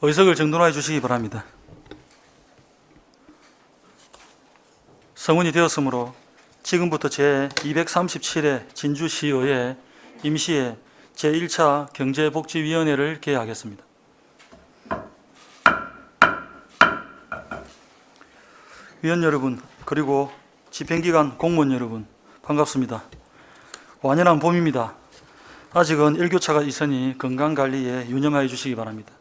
의석을 정돈해 주시기 바랍니다. 성원이 되었으므로 지금부터 제237회 진주시의회 임시회 제1차 경제복지위원회를 개회하겠습니다. 위원 여러분, 그리고 집행기관 공무원 여러분, 반갑습니다. 완연한 봄입니다. 아직은 일교차가 있으니 건강관리에 유념하여 주시기 바랍니다.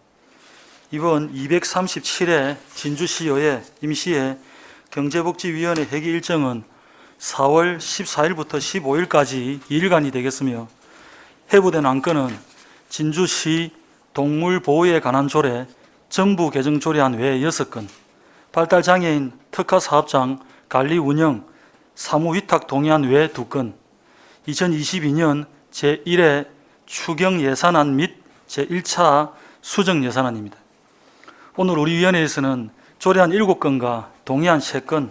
이번 237회 진주시의회 임시회 경제복지위원회 회기 일정은 4월 14일부터 15일까지 2일간이 되겠으며 회부된 안건은 진주시 동물보호에 관한 조례 전부 개정 조례안 외 6건, 발달장애인 특화사업장 관리 운영 사무위탁 동의안 외 2건, 2022년 제1회 추경예산안 및 제1차 수정예산안입니다. 오늘 우리 위원회에서는 조례안 7건과 동의안 3건,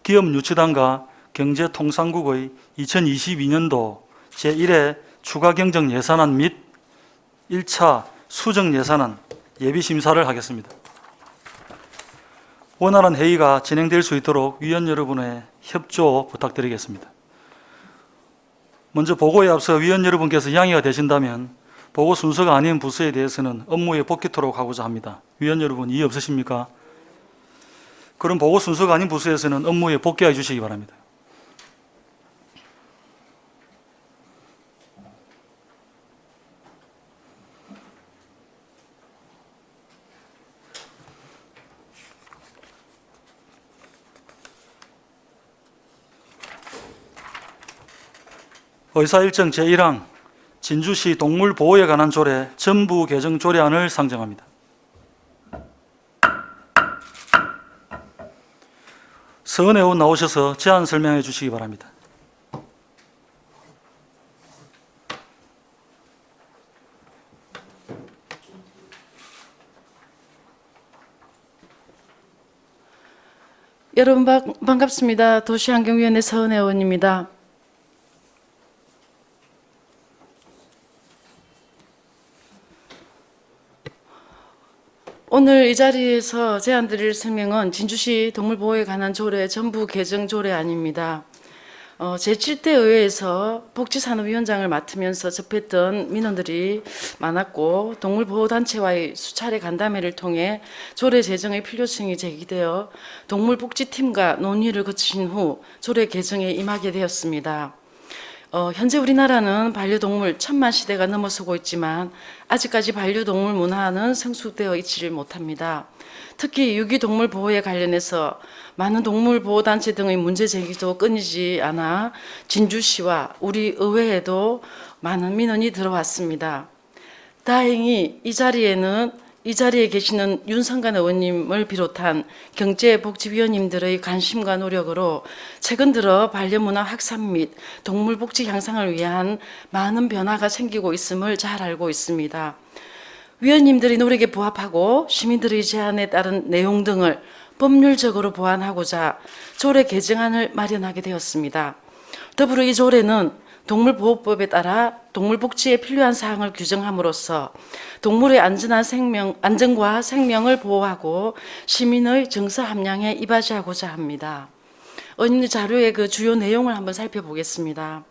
기업유치단과 경제통상국의 2022년도 제1회 추가경정예산안 및 1차 수정예산안 예비심사를 하겠습니다. 원활한 회의가 진행될 수 있도록 위원 여러분의 협조 부탁드리겠습니다. 먼저 보고에 앞서 위원 여러분께서 양해가 되신다면 보고 순서가 아닌 부서에 대해서는 업무에 복귀토록 하고자 합니다. 위원 여러분 이의 없으십니까? 그럼 보고 순서가 아닌 부서에서는 업무에 복귀해 주시기 바랍니다. 의사일정 제1항 진주시 동물보호에 관한 조례 전부 개정 조례안을 상정합니다. 서은 의원 나오셔서 제안 설명해 주시기 바랍니다. 여러분 반갑습니다. 도시환경위원회 서은 의원입니다. 오늘 이 자리에서 제안드릴 설명은 진주시 동물보호에 관한 조례 전부 개정 조례안입니다. 제7대 의회에서 복지산업위원장을 맡으면서 접했던 민원들이 많았고 동물보호단체와의 수차례 간담회를 통해 조례 제정의 필요성이 제기되어 동물복지팀과 논의를 거친 후 조례 개정에 임하게 되었습니다. 현재 우리나라는 반려동물 1000만 시대가 넘어서고 있지만 아직까지 반려동물 문화는 성숙되어 있지를 못합니다. 특히 유기동물 보호에 관련해서 많은 동물보호단체 등의 문제 제기도 끊이지 않아 진주시와 우리 의회에도 많은 민원이 들어왔습니다. 다행히 이 자리에 계시는 윤성관 의원님을 비롯한 경제복지위원님들의 관심과 노력으로 최근 들어 반려문화 확산 및 동물복지 향상을 위한 많은 변화가 생기고 있음을 잘 알고 있습니다. 위원님들의 노력에 부합하고 시민들의 제안에 따른 내용 등을 법률적으로 보완하고자 조례 개정안을 마련하게 되었습니다. 더불어 이 조례는 동물보호법에 따라 동물복지에 필요한 사항을 규정함으로써 동물의 안전과 생명을 보호하고 시민의 정서 함량에 이바지하고자 합니다. 의원님 자료의 그 주요 내용을 한번 살펴보겠습니다.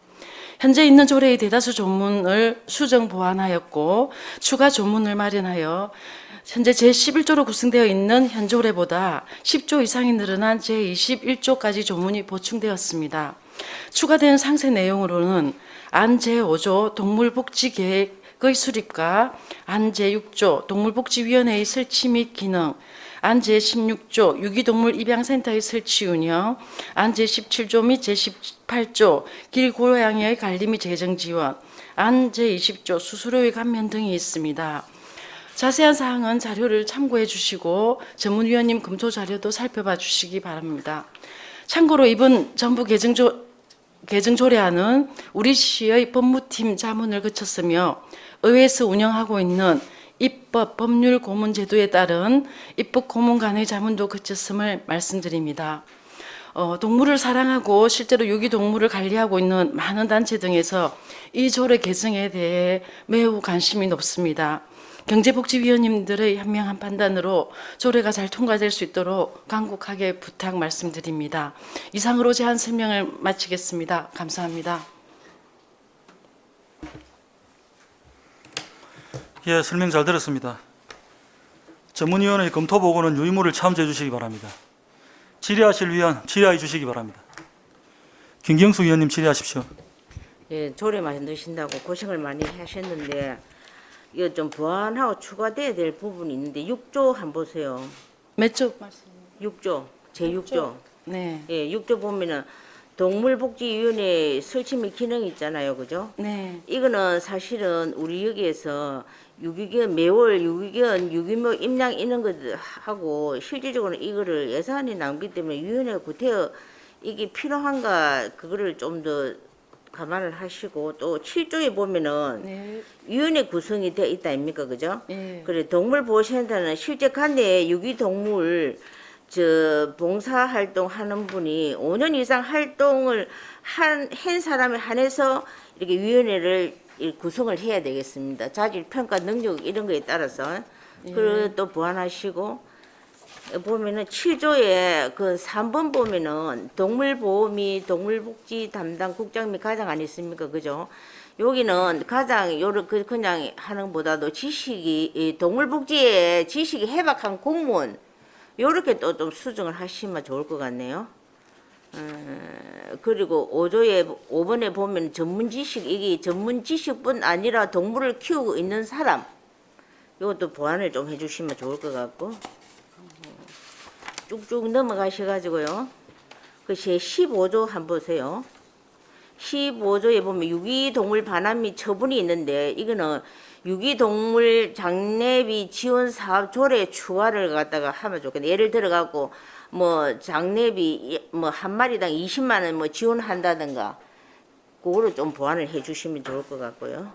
현재 있는 조례의 대다수 조문을 수정 보완하였고 추가 조문을 마련하여 현재 제11조로 구성되어 있는 현 조례보다 10조 이상이 늘어난 제21조까지 조문이 보충되었습니다. 추가된 상세 내용으로는 안 제5조 동물복지계획의 수립과 안 제6조 동물복지위원회의 설치 및 기능, 안 제16조 유기동물 입양센터의 설치 운영, 안 제17조 및 제18조 길고양이의 관리 및 재정 지원, 안 제20조 수수료의 감면 등이 있습니다. 자세한 사항은 자료를 참고해 주시고 전문위원님 검토 자료도 살펴봐 주시기 바랍니다. 참고로 이번 전부 개정 조례안은 우리 시의 법무팀 자문을 거쳤으며 의회에서 운영하고 있는 입법 법률 고문 제도에 따른 입법 고문관의 자문도 거쳤음을 말씀드립니다. 동물을 사랑하고 실제로 유기동물을 관리하고 있는 많은 단체 등에서 이 조례 개정에 대해 매우 관심이 높습니다. 경제복지위원님들의 현명한 판단으로 조례가 잘 통과될 수 있도록 간곡하게 부탁 말씀드립니다. 이상으로 제안 설명을 마치겠습니다. 감사합니다. 예, 설명 잘 들었습니다. 전문위원회 검토 보고는 유의무를 참조해 주시기 바랍니다. 질의하실 위원 질의해 주시기 바랍니다. 김경수 위원님 질의하십시오. 예, 조례 만드신다고 고생을 많이 하셨는데 이거 좀 보완하고 추가돼야 될 부분이 있는데 6조 한번 보세요. 몇 쪽 말씀? 6조, 제6조. 네. 예, 6조 보면은 동물복지위원회 설치 및 기능이 있잖아요. 그죠? 네. 이거는 사실은 우리 여기에서 유기견 매월 유기묘 임양 이런 거 하고 실질적으로 이거를 예산이 낭비 때문에 위원회가 구태여 이게 필요한가 그거를 좀 더 감안을 하시고 또 7조에 보면은 네. 위원회 구성이 되어 있다 아닙니까? 그죠? 예. 그래 동물보호센터는 실제 관내에 유기동물 봉사활동 하는 분이 5년 이상 활동을 한 사람에 한해서 이렇게 위원회를 구성을 해야 되겠습니다. 자질, 평가, 능력 이런 거에 따라서. 그리고 또 보완하시고 보면은 7조에 그 3번 보면은 동물보호 및 동물복지 담당 국장 및 과장 안 있습니까? 그죠? 여기는 가장 그냥 하는 것보다도 지식이 동물복지에 지식이 해박한 공무원 요렇게 또 좀 수정을 하시면 좋을 것 같네요. 그리고 5번에 보면 전문 지식, 이게 전문 지식뿐 아니라 동물을 키우고 있는 사람, 이것도 보완을 좀 해주시면 좋을 것 같고, 쭉쭉 넘어가셔가지고요. 그 제 15조 한번 보세요. 15조에 보면 유기동물 반환 및 처분이 있는데, 이거는 유기동물 장례비 지원 사업 조례 추가를 갖다가 하면 좋겠네. 예를 들어갖고 뭐 장례비 뭐 한 마리당 20만 원 뭐 지원한다든가 그거를 좀 보완을 해주시면 좋을 것 같고요.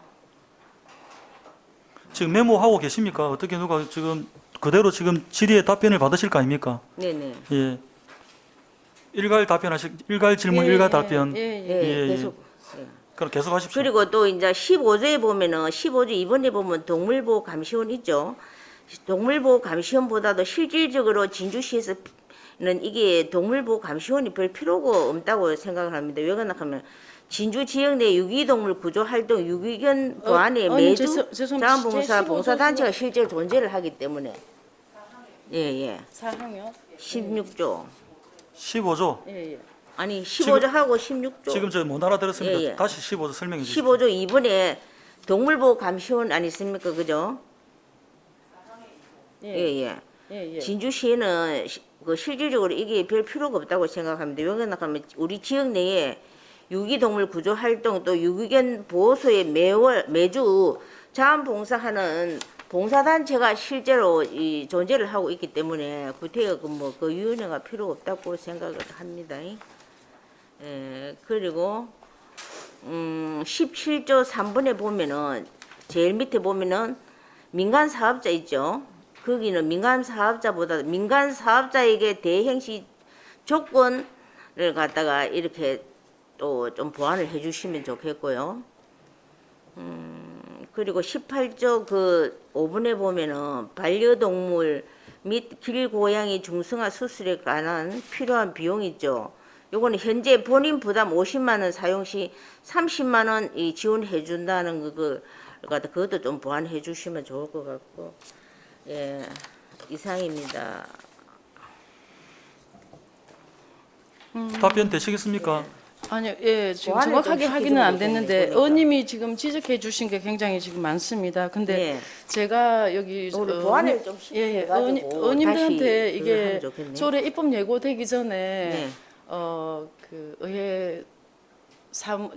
지금 메모하고 계십니까? 어떻게 누가 지금 그대로 지금 질의에 답변을 받으실 거 아닙니까? 네네. 예. 일괄 질문, 일괄 답변. 예, 계속. 예. 그럼 계속 하십시오. 그리고 또 이제 15조에 보면은 15조 2번에 보면 동물보호 감시원 있죠. 동물보호 감시원보다도 실질적으로 진주시에서는 이게 동물보호 감시원이 별 필요가 없다고 생각을 합니다. 왜 그러냐 하면 진주 지역 내 유기동물 구조 활동 유기견 보안에 매주 자원봉사 봉사단체가 실제 존재를 하기 때문에 예예. 사항요? 16조 15조. 예, 예. 아니 15조 하고 16조 지금 저 못 알아들었습니다. 예, 예. 다시 15조 설명해 주시죠. 15조 2번에 동물보호 감시원 아니 있습니까? 그죠? 예예. 예, 예. 진주시에는 그 실질적으로 이게 별 필요가 없다고 생각합니다. 왜 그러냐 하면 우리 지역 내에 유기동물 구조 활동 또 유기견 보호소에 매주 자원봉사하는 봉사단체가 실제로 이 존재를 하고 있기 때문에 구태여 그 위원회가 필요 없다고 생각을 합니다. 예, 그리고 17조 3번에 보면은 제일 밑에 보면은 민간 사업자 있죠. 거기는 민간 사업자에게 대행시 조건을 갖다가 이렇게 또 좀 보완을 해주시면 좋겠고요. 그리고 18조 그 5번에 보면은 반려동물 및 길고양이 중성화 수술에 관한 필요한 비용 있죠. 요거는 현재 본인 부담 50만 원 사용 시 30만 원 지원해 준다는 그것도 좀 보완해 주시면 좋을 것 같고. 예. 이상입니다. 답변 되시겠습니까? 아니요, 예, 지금 보완을 정확하게 좀 확인은 안 시켜줘야 됐는데 되니까. 의원님이 지금 지적해 주신 게 굉장히 지금 많습니다. 근데 네. 제가 여기 우리 보완을 좀 예, 시켜가지고 의원님들한테 다시 이게 하면 좋겠네. 조례 입법 예고되기 전에 네. 그 의회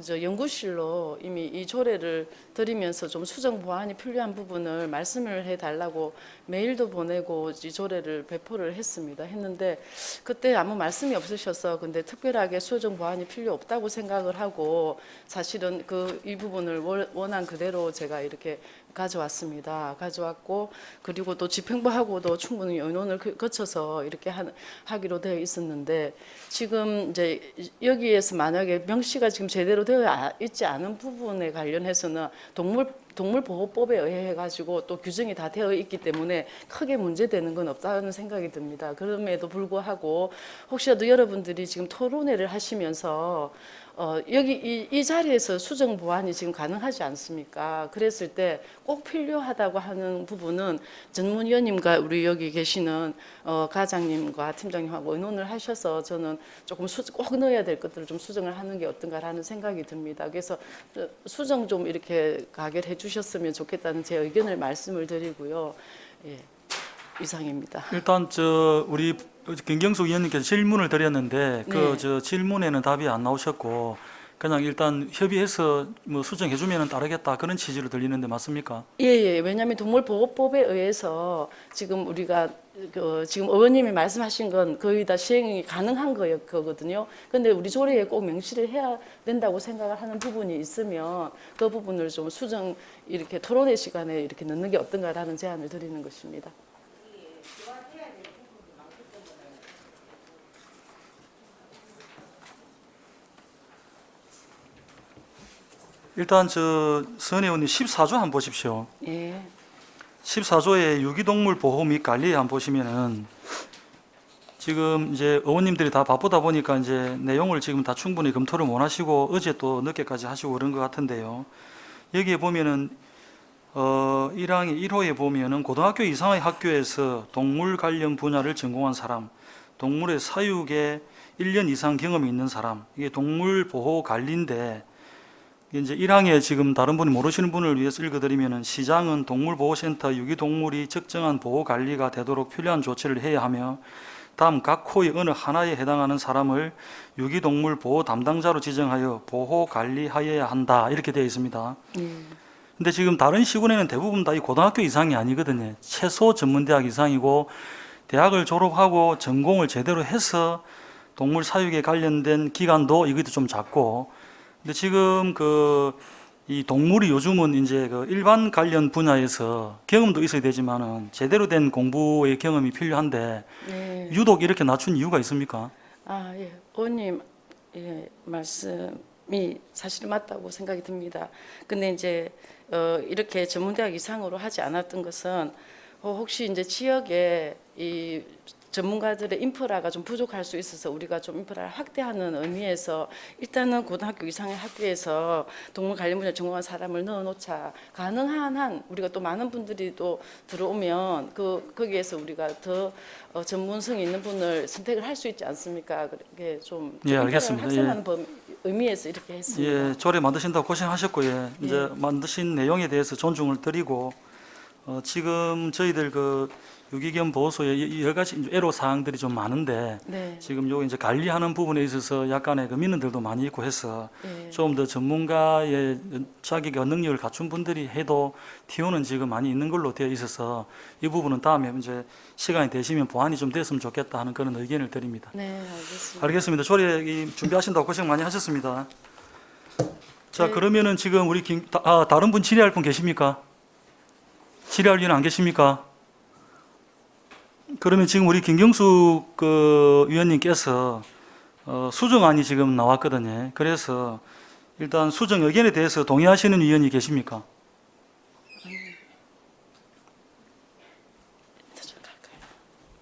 연구실로 이미 이 조례를 드리면서 좀 수정 보완이 필요한 부분을 말씀을 해달라고 메일도 보내고 이 조례를 배포를 했는데 그때 아무 말씀이 없으셔서 근데 특별하게 수정 보완이 필요 없다고 생각을 하고 사실은 이 부분을 원한 그대로 제가 이렇게 가져왔고 그리고 또 집행부하고도 충분히 의논을 거쳐서 이렇게 하기로 되어 있었는데 지금 이제 여기에서 만약에 명시가 지금 제대로 되어 있지 않은 부분에 관련해서는 동물보호법에 의해 가지고 또 규정이 다 되어 있기 때문에 크게 문제되는 건 없다는 생각이 듭니다. 그럼에도 불구하고 혹시라도 여러분들이 지금 토론회를 하시면서 여기 이 자리에서 수정 보완이 지금 가능하지 않습니까? 그랬을 때 꼭 필요하다고 하는 부분은 전문위원님과 우리 여기 계시는 과장님과 팀장님하고 의논을 하셔서 저는 조금 꼭 넣어야 될 것들을 좀 수정을 하는 게 어떤가라는 생각이 듭니다. 그래서 수정 좀 이렇게 가결해 주셨으면 좋겠다는 제 의견을 말씀을 드리고요. 예, 이상입니다. 일단 우리 김경수 위원님께서 질문을 드렸는데 네. 질문에는 답이 안 나오셨고 그냥 일단 협의해서 뭐 수정해 주면은 따르겠다 그런 취지로 들리는데 맞습니까? 예. 왜냐하면 동물보호법에 의해서 지금 우리가 지금 의원님이 말씀하신 건 거의 다 시행이 가능한 거거든요. 근데 우리 조례에 꼭 명시를 해야 된다고 생각을 하는 부분이 있으면 그 부분을 좀 수정 이렇게 토론회 시간에 이렇게 넣는 게 어떤가라는 제안을 드리는 것입니다. 일단 선 의원님 14조 한번 보십시오. 예. 14조의 유기동물 보호 및 관리에 한번 보시면은 지금 이제 의원님들이 다 바쁘다 보니까 이제 내용을 지금 다 충분히 검토를 못 하시고 어제 또 늦게까지 하시고 그런 것 같은데요. 여기에 보면은 1항의 1호에 보면은 고등학교 이상의 학교에서 동물 관련 분야를 전공한 사람, 동물의 사육에 1년 이상 경험이 있는 사람, 이게 동물 보호 관리인데 이제 1항에 지금 다른 분이 모르시는 분을 위해서 읽어드리면은 시장은 동물보호센터 유기동물이 적정한 보호 관리가 되도록 필요한 조치를 해야 하며 다음 각 호의 어느 하나에 해당하는 사람을 유기동물 보호 담당자로 지정하여 보호 관리하여야 한다 이렇게 되어 있습니다. 근데 지금 다른 시군에는 대부분 다 이 고등학교 이상이 아니거든요. 최소 전문대학 이상이고 대학을 졸업하고 전공을 제대로 해서 동물 사육에 관련된 기간도 이것도 좀 작고 근데 지금 이 동물이 요즘은 이제 일반 관련 분야에서 경험도 있어야 되지만은 제대로 된 공부의 경험이 필요한데 네. 유독 이렇게 낮춘 이유가 있습니까? 예. 의원님 말씀이 사실 맞다고 생각이 듭니다. 근데 이제 이렇게 전문대학 이상으로 하지 않았던 것은 혹시 이제 지역에 이 전문가들의 인프라가 좀 부족할 수 있어서 우리가 좀 인프라를 확대하는 의미에서 일단은 고등학교 이상의 학교에서 동물 관련 분야 전공한 사람을 넣어놓자. 가능한 한 우리가 또 많은 분들이 또 들어오면 거기에서 우리가 더 전문성이 있는 분을 선택을 할 수 있지 않습니까? 그게 좀 예, 알겠습니다. 확산하는 의미에서 이렇게 했습니다. 예, 조례 만드신다고 고생하셨고 이제 만드신 내용에 대해서 존중을 드리고 지금 저희들 유기견 보호소에 여러 가지 애로 사항들이 좀 많은데 네. 지금 요 이제 관리하는 부분에 있어서 약간의 민원들도 많이 있고 해서 네. 좀 더 전문가의 자격과 능력을 갖춘 분들이 해도 티오는 지금 많이 있는 걸로 되어 있어서 이 부분은 다음에 이제 시간이 되시면 보완이 좀 됐으면 좋겠다 하는 그런 의견을 드립니다. 네, 알겠습니다. 알겠습니다. 조례 준비하신다고 고생 많이 하셨습니다. 자, 네. 그러면은 지금 우리 다른 분 질의할 분 계십니까? 질의할 분은 안 계십니까? 그러면 지금 우리 김경수 위원님께서 수정안이 지금 나왔거든요. 그래서 일단 수정 의견에 대해서 동의하시는 위원이 계십니까?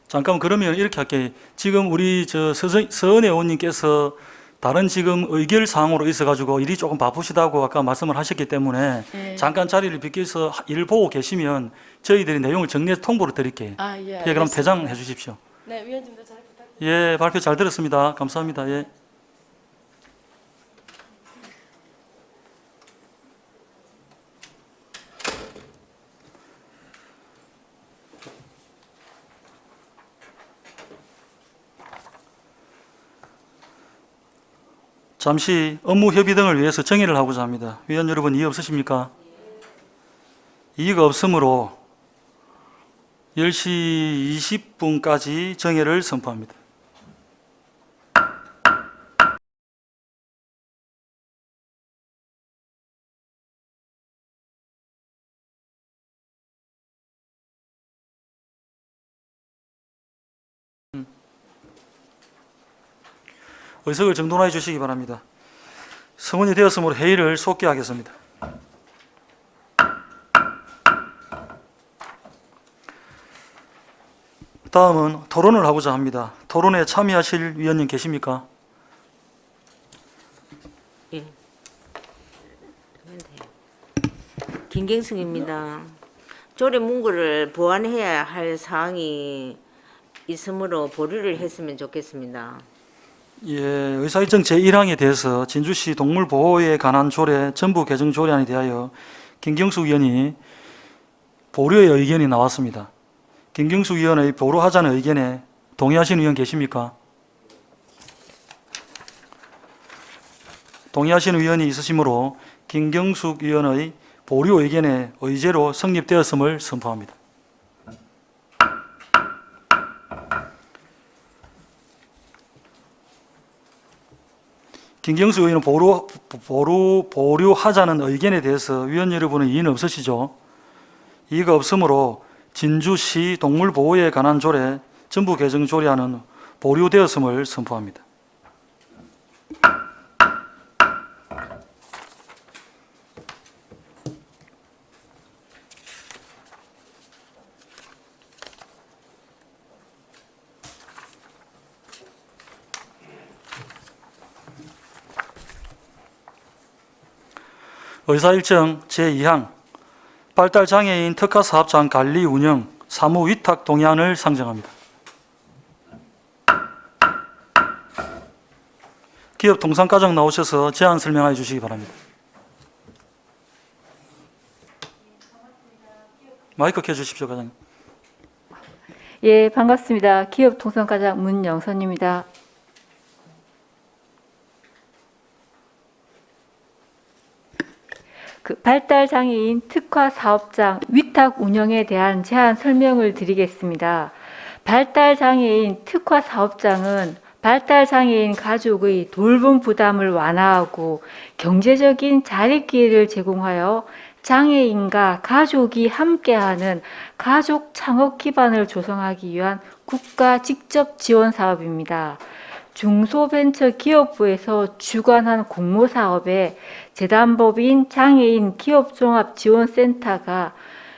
잠깐만 그러면 이렇게 할게요. 지금 우리 서은혜 의원님께서 다른 지금 의결 사항으로 있어가지고 일이 조금 바쁘시다고 아까 말씀을 하셨기 때문에 네. 잠깐 자리를 비켜서 일 보고 계시면 저희들이 내용을 정리해서 통보를 드릴게요. 예, 예, 그럼 알겠습니다. 퇴장해 주십시오. 네, 위원님도 잘 부탁드립니다. 예, 발표 잘 들었습니다. 감사합니다. 예. 잠시 업무 협의 등을 위해서 정의를 하고자 합니다. 위원 여러분 이의 없으십니까? 이의가 없으므로 10시 20분까지 정의를 선포합니다. 의석을 정돈해 주시기 바랍니다. 성원이 되었으므로 회의를 속기하겠습니다. 다음은 토론을 하고자 합니다. 토론에 참여하실 위원님 계십니까? 예. 김경숙입니다. 조례 문구를 보완해야 할 사항이 있으므로 보류를 했으면 좋겠습니다. 예, 의사일정 제1항에 대해서 진주시 동물보호에 관한 조례 전부 개정 조례안에 대하여 김경숙 의원이 보류의 의견이 나왔습니다. 김경숙 의원의 보류하자는 의견에 동의하시는 의원 계십니까? 동의하시는 의원이 있으시므로 김경숙 의원의 보류 의견의 의제로 성립되었음을 선포합니다. 김경수 의원은 보류하자는 의견에 대해서 위원 여러분은 이의는 없으시죠? 이의가 없으므로 진주시 동물보호에 관한 조례 전부 개정 조례안은 보류되었음을 선포합니다. 의사일정 제2항 발달장애인 특화사업장 관리 운영 사무 위탁 동의안을 상정합니다. 기업 통상과장 나오셔서 제안 설명해 주시기 바랍니다. 마이크 켜주십시오, 과장님. 예, 반갑습니다. 기업 통상과장 문영선입니다. 발달장애인 특화사업장 위탁 운영에 대한 제안 설명을 드리겠습니다. 발달장애인 특화사업장은 발달장애인 가족의 돌봄 부담을 완화하고 경제적인 자립기회를 제공하여 장애인과 가족이 함께하는 가족 창업 기반을 조성하기 위한 국가 직접 지원 사업입니다. 중소벤처기업부에서 주관한 공모사업에 재단법인 장애인 기업종합지원센터가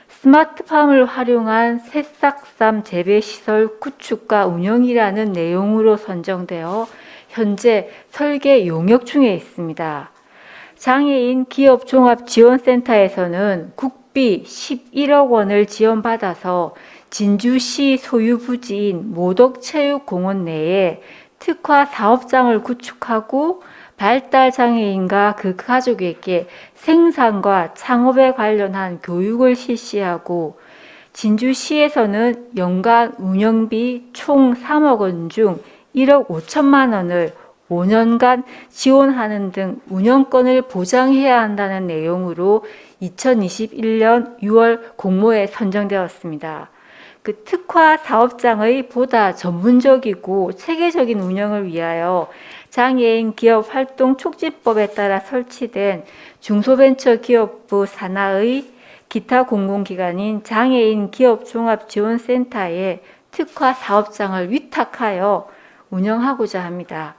스마트팜을 활용한 새싹쌈 재배시설 구축과 운영이라는 내용으로 선정되어 현재 설계 용역 중에 있습니다. 장애인 기업종합지원센터에서는 국비 11억 원을 지원받아서 진주시 소유 부지인 모덕체육공원 내에 특화 사업장을 구축하고 발달장애인과 그 가족에게 생산과 창업에 관련한 교육을 실시하고 진주시에서는 연간 운영비 총 3억 원 중 1억 5천만 원을 5년간 지원하는 등 운영권을 보장해야 한다는 내용으로 2021년 6월 공모에 선정되었습니다. 그 특화 사업장의 보다 전문적이고 체계적인 운영을 위하여 장애인 기업 활동 촉진법에 따라 설치된 중소벤처기업부 산하의 기타 공공기관인 장애인 기업종합지원센터에 특화 사업장을 위탁하여 운영하고자 합니다.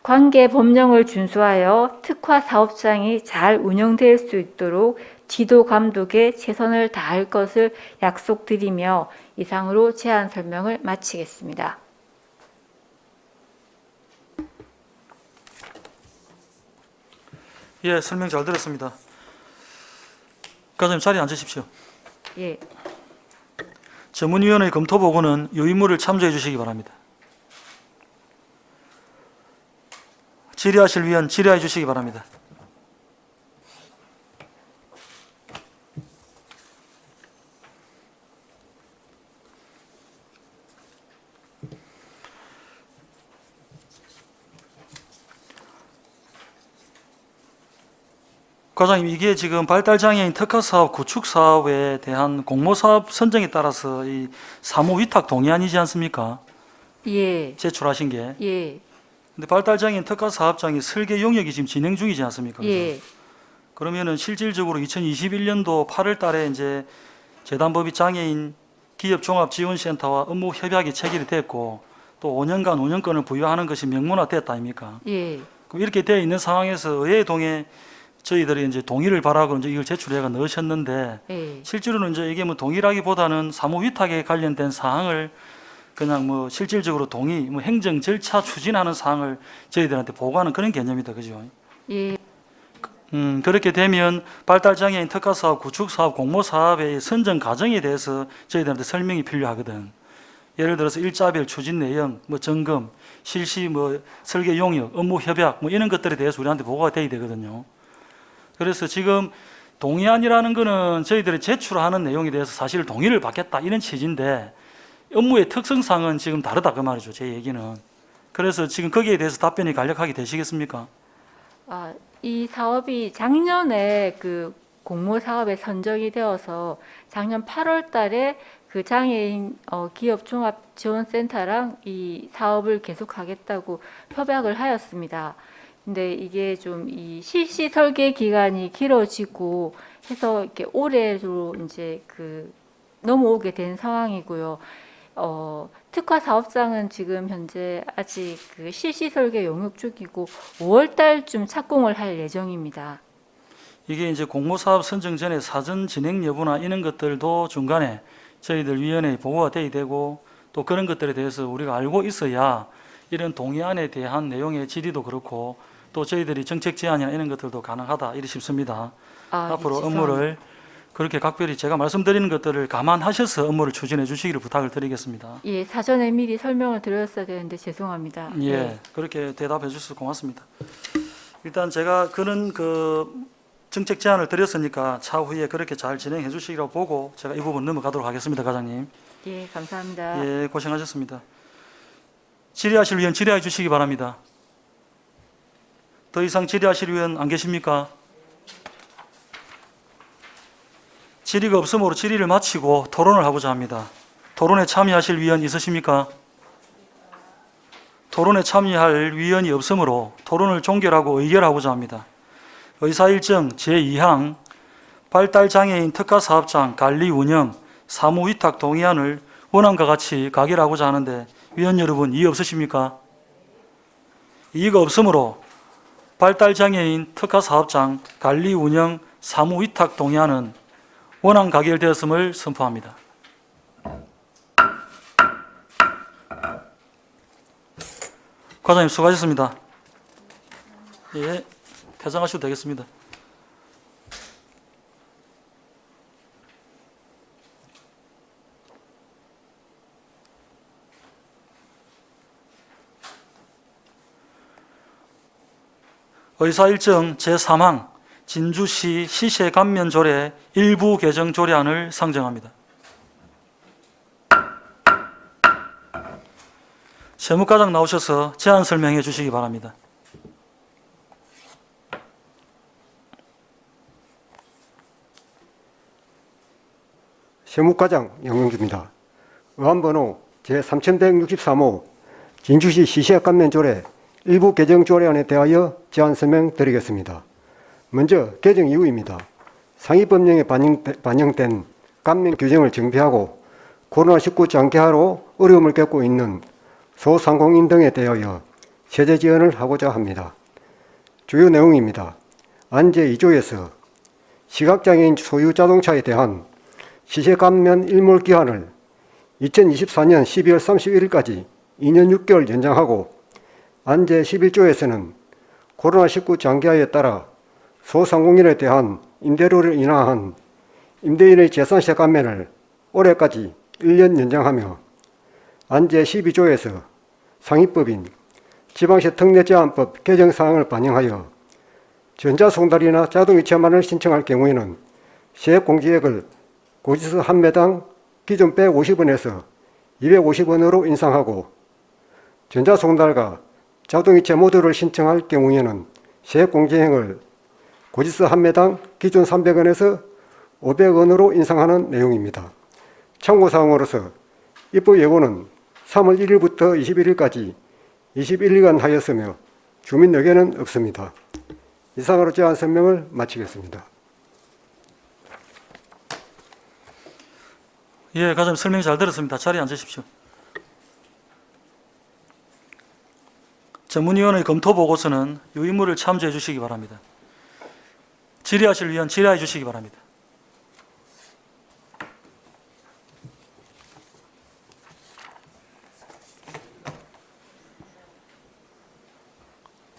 관계 법령을 준수하여 특화 사업장이 잘 운영될 수 있도록 지도 감독에 최선을 다할 것을 약속드리며 이상으로 제안 설명을 마치겠습니다. 예, 설명 잘 들었습니다. 과장님 자리에 앉으십시오. 예. 전문위원회 검토 보고는 유의무를 참조해 주시기 바랍니다. 질의하실 위원 질의해 주시기 바랍니다. 과장님, 이게 지금 발달장애인 특화사업 구축사업에 대한 공모사업 선정에 따라서 이 사무위탁 동의안이지 않습니까? 예. 제출하신 게. 예. 근데 발달장애인 특화사업장이 설계 용역이 지금 진행 중이지 않습니까? 예. 그러면은 실질적으로 2021년도 8월 달에 이제 재단법인 장애인 기업종합지원센터와 업무 협약이 체결이 됐고 또 5년간 운영권을 부여하는 것이 명문화됐다 아닙니까? 예. 그럼 이렇게 되어 있는 상황에서 의회동에 저희들이 이제 동의를 바라고 이제 이걸 제출해가 넣으셨는데 예. 실제로는 이제 이게 뭐 동의라기보다는 사무위탁에 관련된 사항을 그냥 뭐 실질적으로 동의, 뭐 행정 절차 추진하는 사항을 저희들한테 보고하는 그런 개념이다, 그죠? 예, 그렇게 되면 발달장애인 특화사업, 구축사업, 공모사업의 선정 과정에 대해서 저희들한테 설명이 필요하거든. 예를 들어서 일자별 추진 내용, 뭐 점검, 실시, 뭐 설계 용역, 업무 협약, 뭐 이런 것들에 대해서 우리한테 보고가 돼야 되거든요. 그래서 지금 동의안이라는 거는 저희들이 제출하는 내용에 대해서 사실 동의를 받겠다 이런 취지인데 업무의 특성상은 지금 다르다 그 말이죠. 제 얘기는. 그래서 지금 거기에 대해서 답변이 간략하게 되시겠습니까? 이 사업이 작년에 그 공모 사업에 선정이 되어서 작년 8월 달에 그 장애인 기업 종합 지원센터랑 이 사업을 계속하겠다고 협약을 하였습니다. 근데 이게 좀 이 실시 설계 기간이 길어지고 해서 이렇게 올해로 이제 그 넘어오게 된 상황이고요. 특화 사업장은 지금 현재 아직 그 실시 설계 용역 중이고 5월 달쯤 착공을 할 예정입니다. 이게 이제 공모사업 선정 전에 사전 진행 여부나 이런 것들도 중간에 저희들 위원회에 보고가 돼야 되고 또 그런 것들에 대해서 우리가 알고 있어야 이런 동의안에 대한 내용의 질의도 그렇고 또 저희들이 정책 제안이나 이런 것들도 가능하다 이렇게 싶습니다. 앞으로 죄송합니다. 업무를 그렇게 각별히 제가 말씀드리는 것들을 감안하셔서 업무를 추진해 주시기를 부탁을 드리겠습니다. 예, 사전에 미리 설명을 드렸어야 되는데 죄송합니다. 예, 그렇게 대답해 주셔서 고맙습니다. 일단 제가 그런 그 정책 제안을 드렸으니까 차후에 그렇게 잘 진행해 주시기로 보고 제가 이 부분 넘어가도록 하겠습니다, 과장님. 예, 감사합니다. 예, 고생하셨습니다. 질의하실 위원 질의해 주시기 바랍니다. 더 이상 질의하실 위원 안 계십니까? 질의가 없으므로 질의를 마치고 토론을 하고자 합니다. 토론에 참여하실 위원 있으십니까? 토론에 참여할 위원이 없으므로 토론을 종결하고 의결하고자 합니다. 의사일정 제2항 발달장애인 특화사업장 관리 운영 사무위탁 동의안을 원안과 같이 가결하고자 하는데 위원 여러분 이의 없으십니까? 이의가 없으므로 발달장애인 특화사업장 관리 운영 사무위탁 동의안은 원안 가결되었음을 선포합니다. 과장님 수고하셨습니다. 예, 퇴장하셔도 되겠습니다. 의사일정 제3항 진주시 시세 감면 조례 일부 개정 조례안을 상정합니다. 세무과장 나오셔서 제안 설명해 주시기 바랍니다. 세무과장 양명주입니다. 의안번호 제3163호 진주시 시세 감면 조례 일부 개정 조례안에 대하여 제안 설명드리겠습니다. 먼저 개정 이유입니다. 상위법령에 반영된 감면 규정을 정비하고 코로나19 장기화로 어려움을 겪고 있는 소상공인 등에 대하여 세제 지원을 하고자 합니다. 주요 내용입니다. 안 제2조에서 시각장애인 소유 자동차에 대한 시세 감면 일몰 기한을 2024년 12월 31일까지 2년 6개월 연장하고 안 제11조에서는 코로나19 장기화에 따라 소상공인에 대한 임대료를 인하한 임대인의 재산세 감면을 올해까지 1년 연장하며 안 제12조에서 상위법인 지방세 특례제한법 개정 사항을 반영하여 전자송달이나 자동이체만을 신청할 경우에는 세액공제액을 고지서 한 매당 기존 150원에서 250원으로 인상하고 전자송달과 자동이체 모두를 신청할 경우에는 세액공제액을 고지서 한 매당 기존 300원에서 500원으로 인상하는 내용입니다. 참고사항으로서 입법 예고는 3월 1일부터 21일까지 21일간 하였으며 주민 의견은 없습니다. 이상으로 제안 설명을 마치겠습니다. 예, 과장님 설명 잘 들었습니다. 자리에 앉으십시오. 전문위원회 검토 보고서는 유인물을 참조해 주시기 바랍니다. 질의하실 위원 질의해 주시기 바랍니다.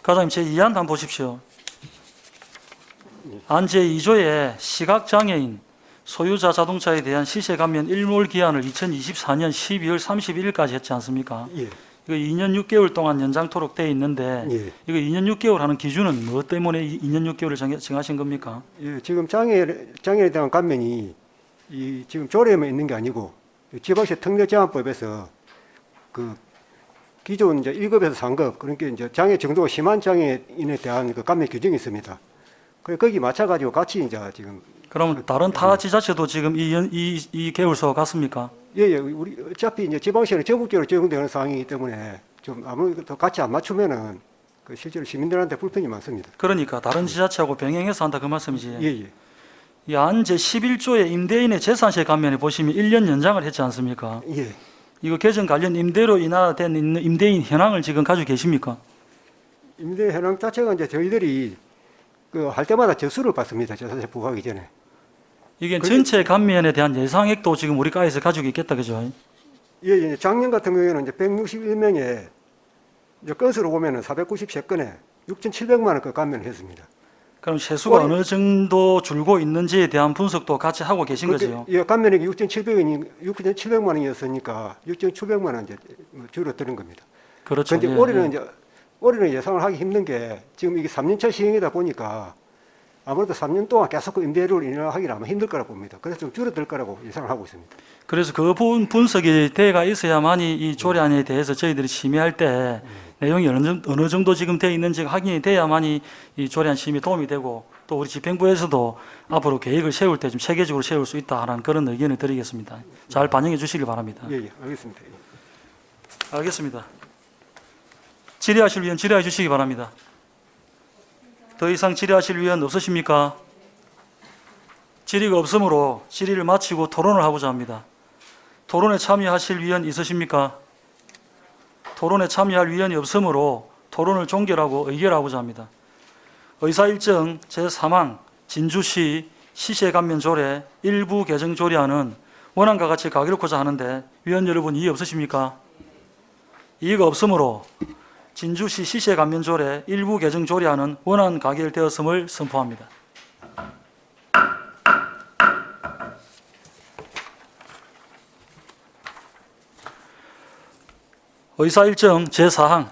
과장님 제2안 한번 보십시오. 안 제2조에 시각장애인 소유자 자동차에 대한 시세 감면 일몰 기한을 2024년 12월 31일까지 했지 않습니까? 예. 이거 2년 6개월 동안 연장토록 돼 있는데 예. 이거 2년 6개월 하는 기준은 뭐 때문에 2년 6개월을 정하신 겁니까? 예, 지금 장애에 대한 감면이 지금 조례에만 있는 게 아니고 지방시 특례제한법에서 그 기존 이제 1급에서 3급 그러니까 이제 장애 정도가 심한 장애인에 대한 그 감면 규정이 있습니다. 그래 거기 맞춰가지고 같이 이제 지금 그러면 다른 타 지자체도 지금 이 계율서와 같습니까? 예예 우리 어차피 이제 지방시는 전국적으로 적용되는 사항이기 때문에 좀 아무래도 같이 안 맞추면은 그 실제로 시민들한테 불편이 많습니다. 그러니까 다른 지자체하고 병행해서 한다 그 말씀이지. 예예. 이 안제 11조의 임대인의 재산세 감면에 보시면 1년 연장을 했지 않습니까? 예. 이거 개정 관련 임대로 인하된 임대인 현황을 지금 가지고 계십니까? 임대 현황 자체가 이제 저희들이 그 할 때마다 저수를 받습니다. 재산세 부과하기 전에. 이게 전체 감면에 대한 예상액도 지금 우리 과에서 가지고 있겠다 그죠? 예, 예. 작년 같은 경우에는 이제 161명에 이제 건수로 보면은 493건에 6,700만 원그 감면을 했습니다. 그럼 세수가 올해- 어느 정도 줄고 있는지에 대한 분석도 같이 하고 계신 거죠? 예, 감면액이 6,700만 원이었으니까 6,700만 원 이제 줄어드는 겁니다. 그렇죠. 그런데 예, 올해는 예. 이제 올해는 예상을 하기 힘든 게 지금 이게 3년차 시행이다 보니까 아무래도 3년 동안 계속 그 임대료를 인하하기는 아마 힘들 거라고 봅니다. 그래서 좀 줄어들 거라고 예상을 하고 있습니다. 그래서 그 부분 분석이 돼가 있어야만이 이 조례안에 대해서 저희들이 심의할 때 내용이 어느 정도 지금 돼 있는지 확인이 돼야만이 이 조례안 심의 도움이 되고 또 우리 집행부에서도 앞으로 계획을 세울 때 좀 체계적으로 세울 수 있다는 그런 의견을 드리겠습니다. 잘 반영해 주시기 바랍니다. 예, 예, 알겠습니다. 예. 알겠습니다. 질의하실 위원 질의해 주시기 바랍니다. 더 이상 질의하실 위원 없으십니까? 질의가 없으므로 질의를 마치고 토론을 하고자 합니다. 토론에 참여하실 위원 있으십니까? 토론에 참여할 위원이 없으므로 토론을 종결하고 의결하고자 합니다. 의사일정 제3항 진주시 시세감면조례 일부 개정 조례안은 원안과 같이 가결코자 하는데 위원 여러분 이의 없으십니까? 이의가 없으므로 진주시 시세감면조례 일부 개정 조례안은 원안 가결되었음을 선포합니다. 의사일정 제4항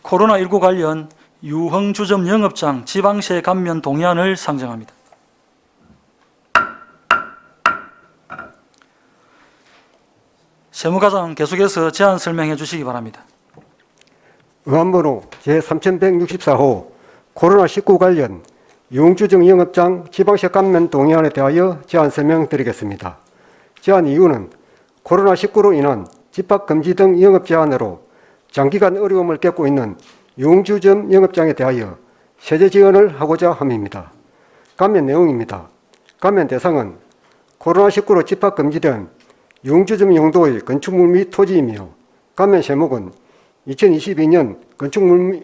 코로나19 관련 유흥주점 영업장 지방세 감면 동의안을 상정합니다. 세무과장 계속해서 제안 설명해 주시기 바랍니다. 의안번호 제3164호 코로나19 관련 유흥주점 영업장 지방세 감면 동의안에 대하여 제안 설명드리겠습니다. 제안 이유는 코로나19로 인한 집합금지 등 영업 제한으로 장기간 어려움을 겪고 있는 유흥주점 영업장에 대하여 세제 지원을 하고자 함입니다. 감면 내용입니다. 감면 대상은 코로나19로 집합금지된 유흥주점 용도의 건축물 및 토지이며 감면 세목은 2022년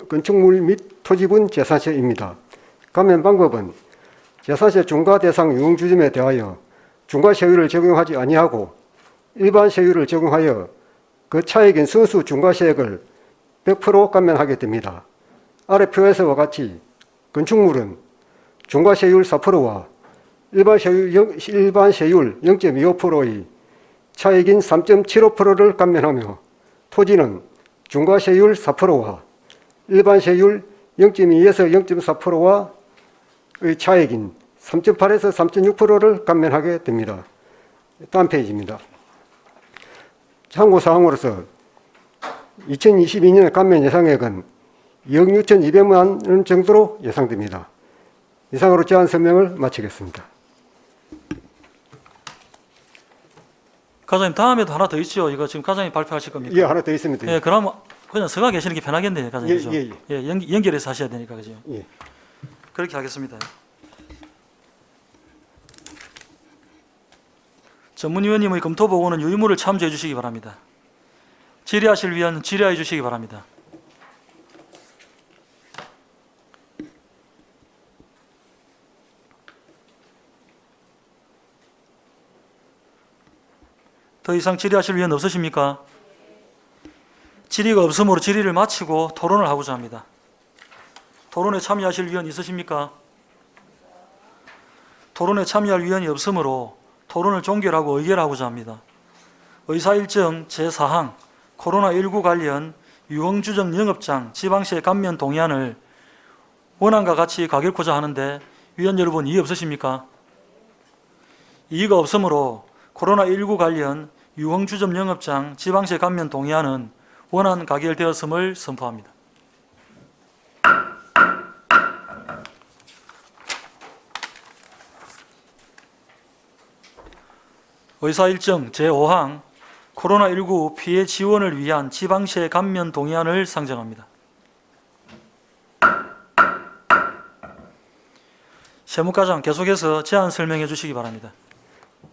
건축물 및 토지분 재산세입니다. 감면 방법은 재산세 중과 대상 유흥주점에 대하여 중과세율을 적용하지 아니하고 일반 세율을 적용하여 그 차액인 순수 중과세액을 100% 감면하게 됩니다. 아래 표에서와 같이 건축물은 중과세율 4%와 일반 세율 0.25%의 차액인 3.75%를 감면하며 토지는 중과세율 4%와 일반 세율 0.2에서 0.4%와의 차액인 3.8에서 3.6%를 감면하게 됩니다. 다음 페이지입니다. 참고사항으로서 2022년 감면 예상액은 2억 6,200만 원 정도로 예상됩니다. 이상으로 제안 설명을 마치겠습니다. 과장님 다음에도 하나 더 있죠? 이거 지금 과장님 발표하실 겁니까? 예, 하나 더 있습니다. 예, 그럼 그냥 서가 계시는 게 편하겠네요, 과장님. 그죠? 예, 예, 연결해서 하셔야 되니까 그죠? 예. 그렇게 하겠습니다. 전문위원님의 검토 보고는 유의무를 참조해 주시기 바랍니다. 질의하실 위원 질의해 주시기 바랍니다. 더 이상 질의하실 위원 없으십니까? 질의가 없으므로 질의를 마치고 토론을 하고자 합니다. 토론에 참여하실 위원 있으십니까? 토론에 참여할 위원이 없으므로 토론을 종결하고 의결하고자 합니다. 의사일정 제4항 코로나19 관련 유흥주점 영업장 지방세 감면 동의안을 원안과 같이 가결코자 하는데 위원 여러분 이의 없으십니까? 이의가 없으므로 코로나19 관련 유흥주점 영업장 지방세 감면 동의안은 원안 가결되었음을 선포합니다. 의사일정 제5항 코로나19 피해 지원을 위한 지방세 감면 동의안을 상정합니다. 세무과장 계속해서 제안 설명해 주시기 바랍니다.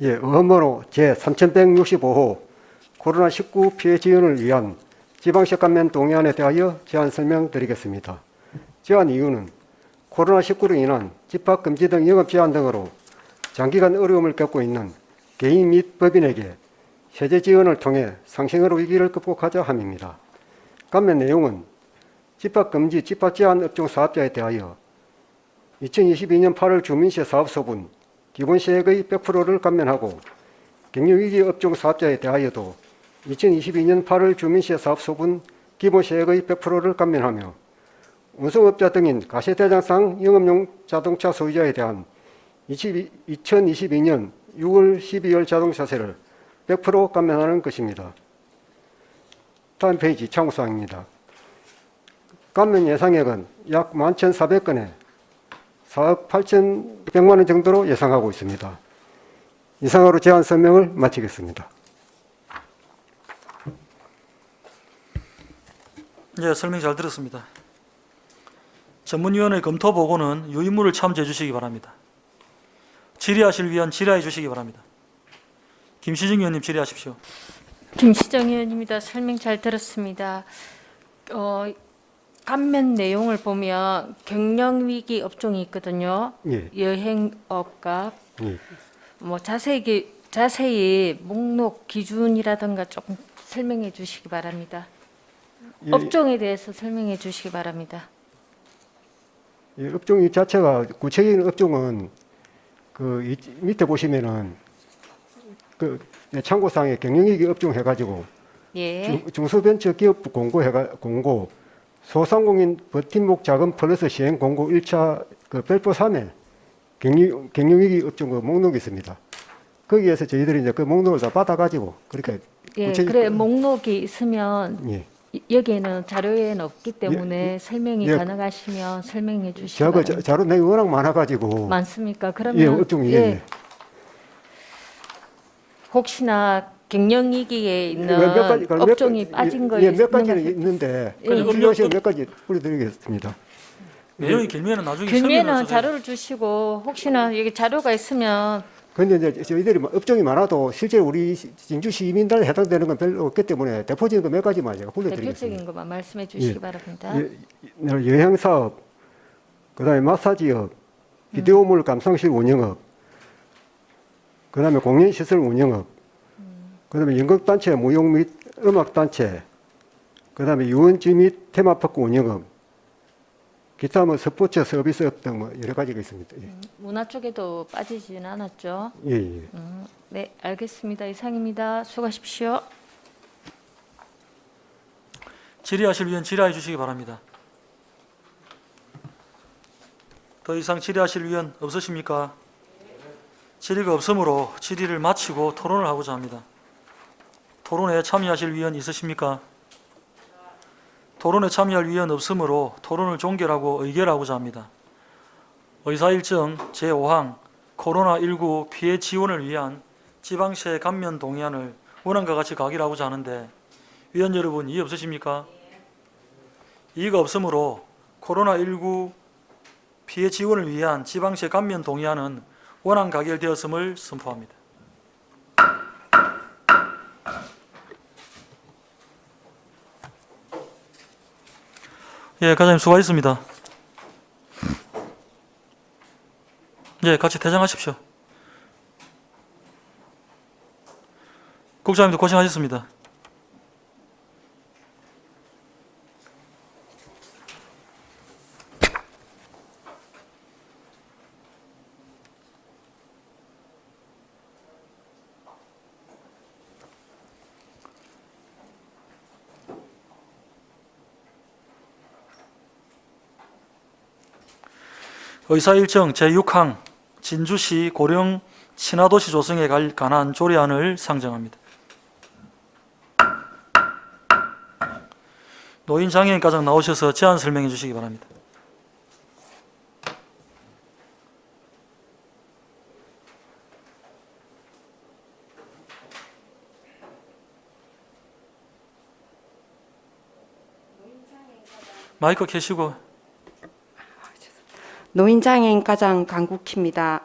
예, 의원번호 제3165호 코로나19 피해 지원을 위한 지방세 감면 동의안에 대하여 제안 설명드리겠습니다. 제안 이유는 코로나19로 인한 집합 금지 등 영업 제한 등으로 장기간 어려움을 겪고 있는 개인 및 법인에게 세제 지원을 통해 상생으로 위기를 극복하자 함입니다. 감면 내용은 집합 금지, 집합 제한 업종 사업자에 대하여 2022년 8월 주민세 사업소분 기본세액의 100%를 감면하고 경영위기 업종 사업자에 대하여도 2022년 8월 주민세 사업소분 기본세액의 100%를 감면하며 운송업자 등인 가세대장상 영업용 자동차 소유자에 대한 2022년 6월 12월 자동차세를 100% 감면하는 것입니다. 다음 페이지 참고사항입니다. 감면 예상액은 약 11,400건에 4억 8,100만 원 정도로 예상하고 있습니다. 이상으로 제안 설명을 마치겠습니다. 네, 설명 잘 들었습니다. 전문위원회 검토 보고는 유인물을 참조해 주시기 바랍니다. 질의하실 위원 질의해 주시기 바랍니다. 김시정 의원님 질의하십시오. 김시정 의원입니다. 설명 잘 들었습니다. 감면 내용을 보면 경영위기 업종이 있거든요. 예. 여행업과 예. 뭐 자세히 목록 기준이라든가 조금 설명해 주시기 바랍니다. 예. 업종에 대해서 설명해 주시기 바랍니다. 예, 업종 이 자체가 구체적인 업종은 그 밑에 보시면은 그 참고사항에 경영위기 업종 해가지고 예. 중소벤처기업 공고 소상공인 버팀목 자금 플러스 시행 공고 1차 그 별도 3에 경영위기 업종 그 목록이 있습니다. 거기에서 저희들이 이제 그 목록을 다 받아가지고 그렇게 예. 구체적- 그래 목록이 있으면 예. 여기에는 자료에는 없기 때문에 설명이 예. 가능하시면 설명해 주시기 제가 바랍니다. 자료 내용이 워낙 많아가지고 많습니까? 예, 그러면 업종이 예. 예. 혹시나 경영위기에 있는 몇 가지- 몇 업종이 가- 빠진 거 예, 몇 있는 가지는 거- 있는데 예. 필요하시면 몇 가지 뿌려드리겠습니다. 내용이 길면은 나중에 설명을 길면은 써서 자료를 주시고 혹시나 여기 자료가 있으면 그런데 이제 저희들이 업종이 많아도 실제 우리 진주 시민단에 해당되는 건 별로 없기 때문에 대표적인 거 몇 가지만 제가 불러드리겠습니다. 대표적인 것만 말씀해 주시기 예. 바랍니다. 여행사업, 그다음에 마사지업, 비디오물 감상실 운영업, 그다음에 공연시설 운영업, 그다음에 연극단체, 무용 및 음악단체, 그다음에 유원지 및 테마파크 운영업, 기타 뭐 스포츠 서비스업 등 뭐 여러 가지가 있습니다. 예. 문화 쪽에도 빠지지는 않았죠. 예, 예. 네, 알겠습니다. 이상입니다. 수고하십시오. 질의하실 위원 질의해 주시기 바랍니다. 더 이상 질의하실 위원 없으십니까? 질의가 없으므로 질의를 마치고 토론을 하고자 합니다. 토론에 참여하실 위원 있으십니까? 토론에 참여할 위원 없으므로 토론을 종결하고 의결하고자 합니다. 의사일정 제5항 코로나19 피해 지원을 위한 지방세 감면 동의안을 원안과 같이 가결하고자 하는데 위원 여러분 이의 없으십니까? 이의가 없으므로 코로나19 피해 지원을 위한 지방세 감면 동의안은 원안 가결되었음을 선포합니다. 예, 과장님 수고하셨습니다. 예, 같이 퇴장하십시오. 국장님도 고생하셨습니다. 의사 일정 제6항 진주시 고령 친화도시 조성에 관한 조례안을 상정합니다. 노인 장애인 가장 나오셔서 제안 설명해 주시기 바랍니다. 마이크 켜시고. 노인장애인 가장 강국희입니다.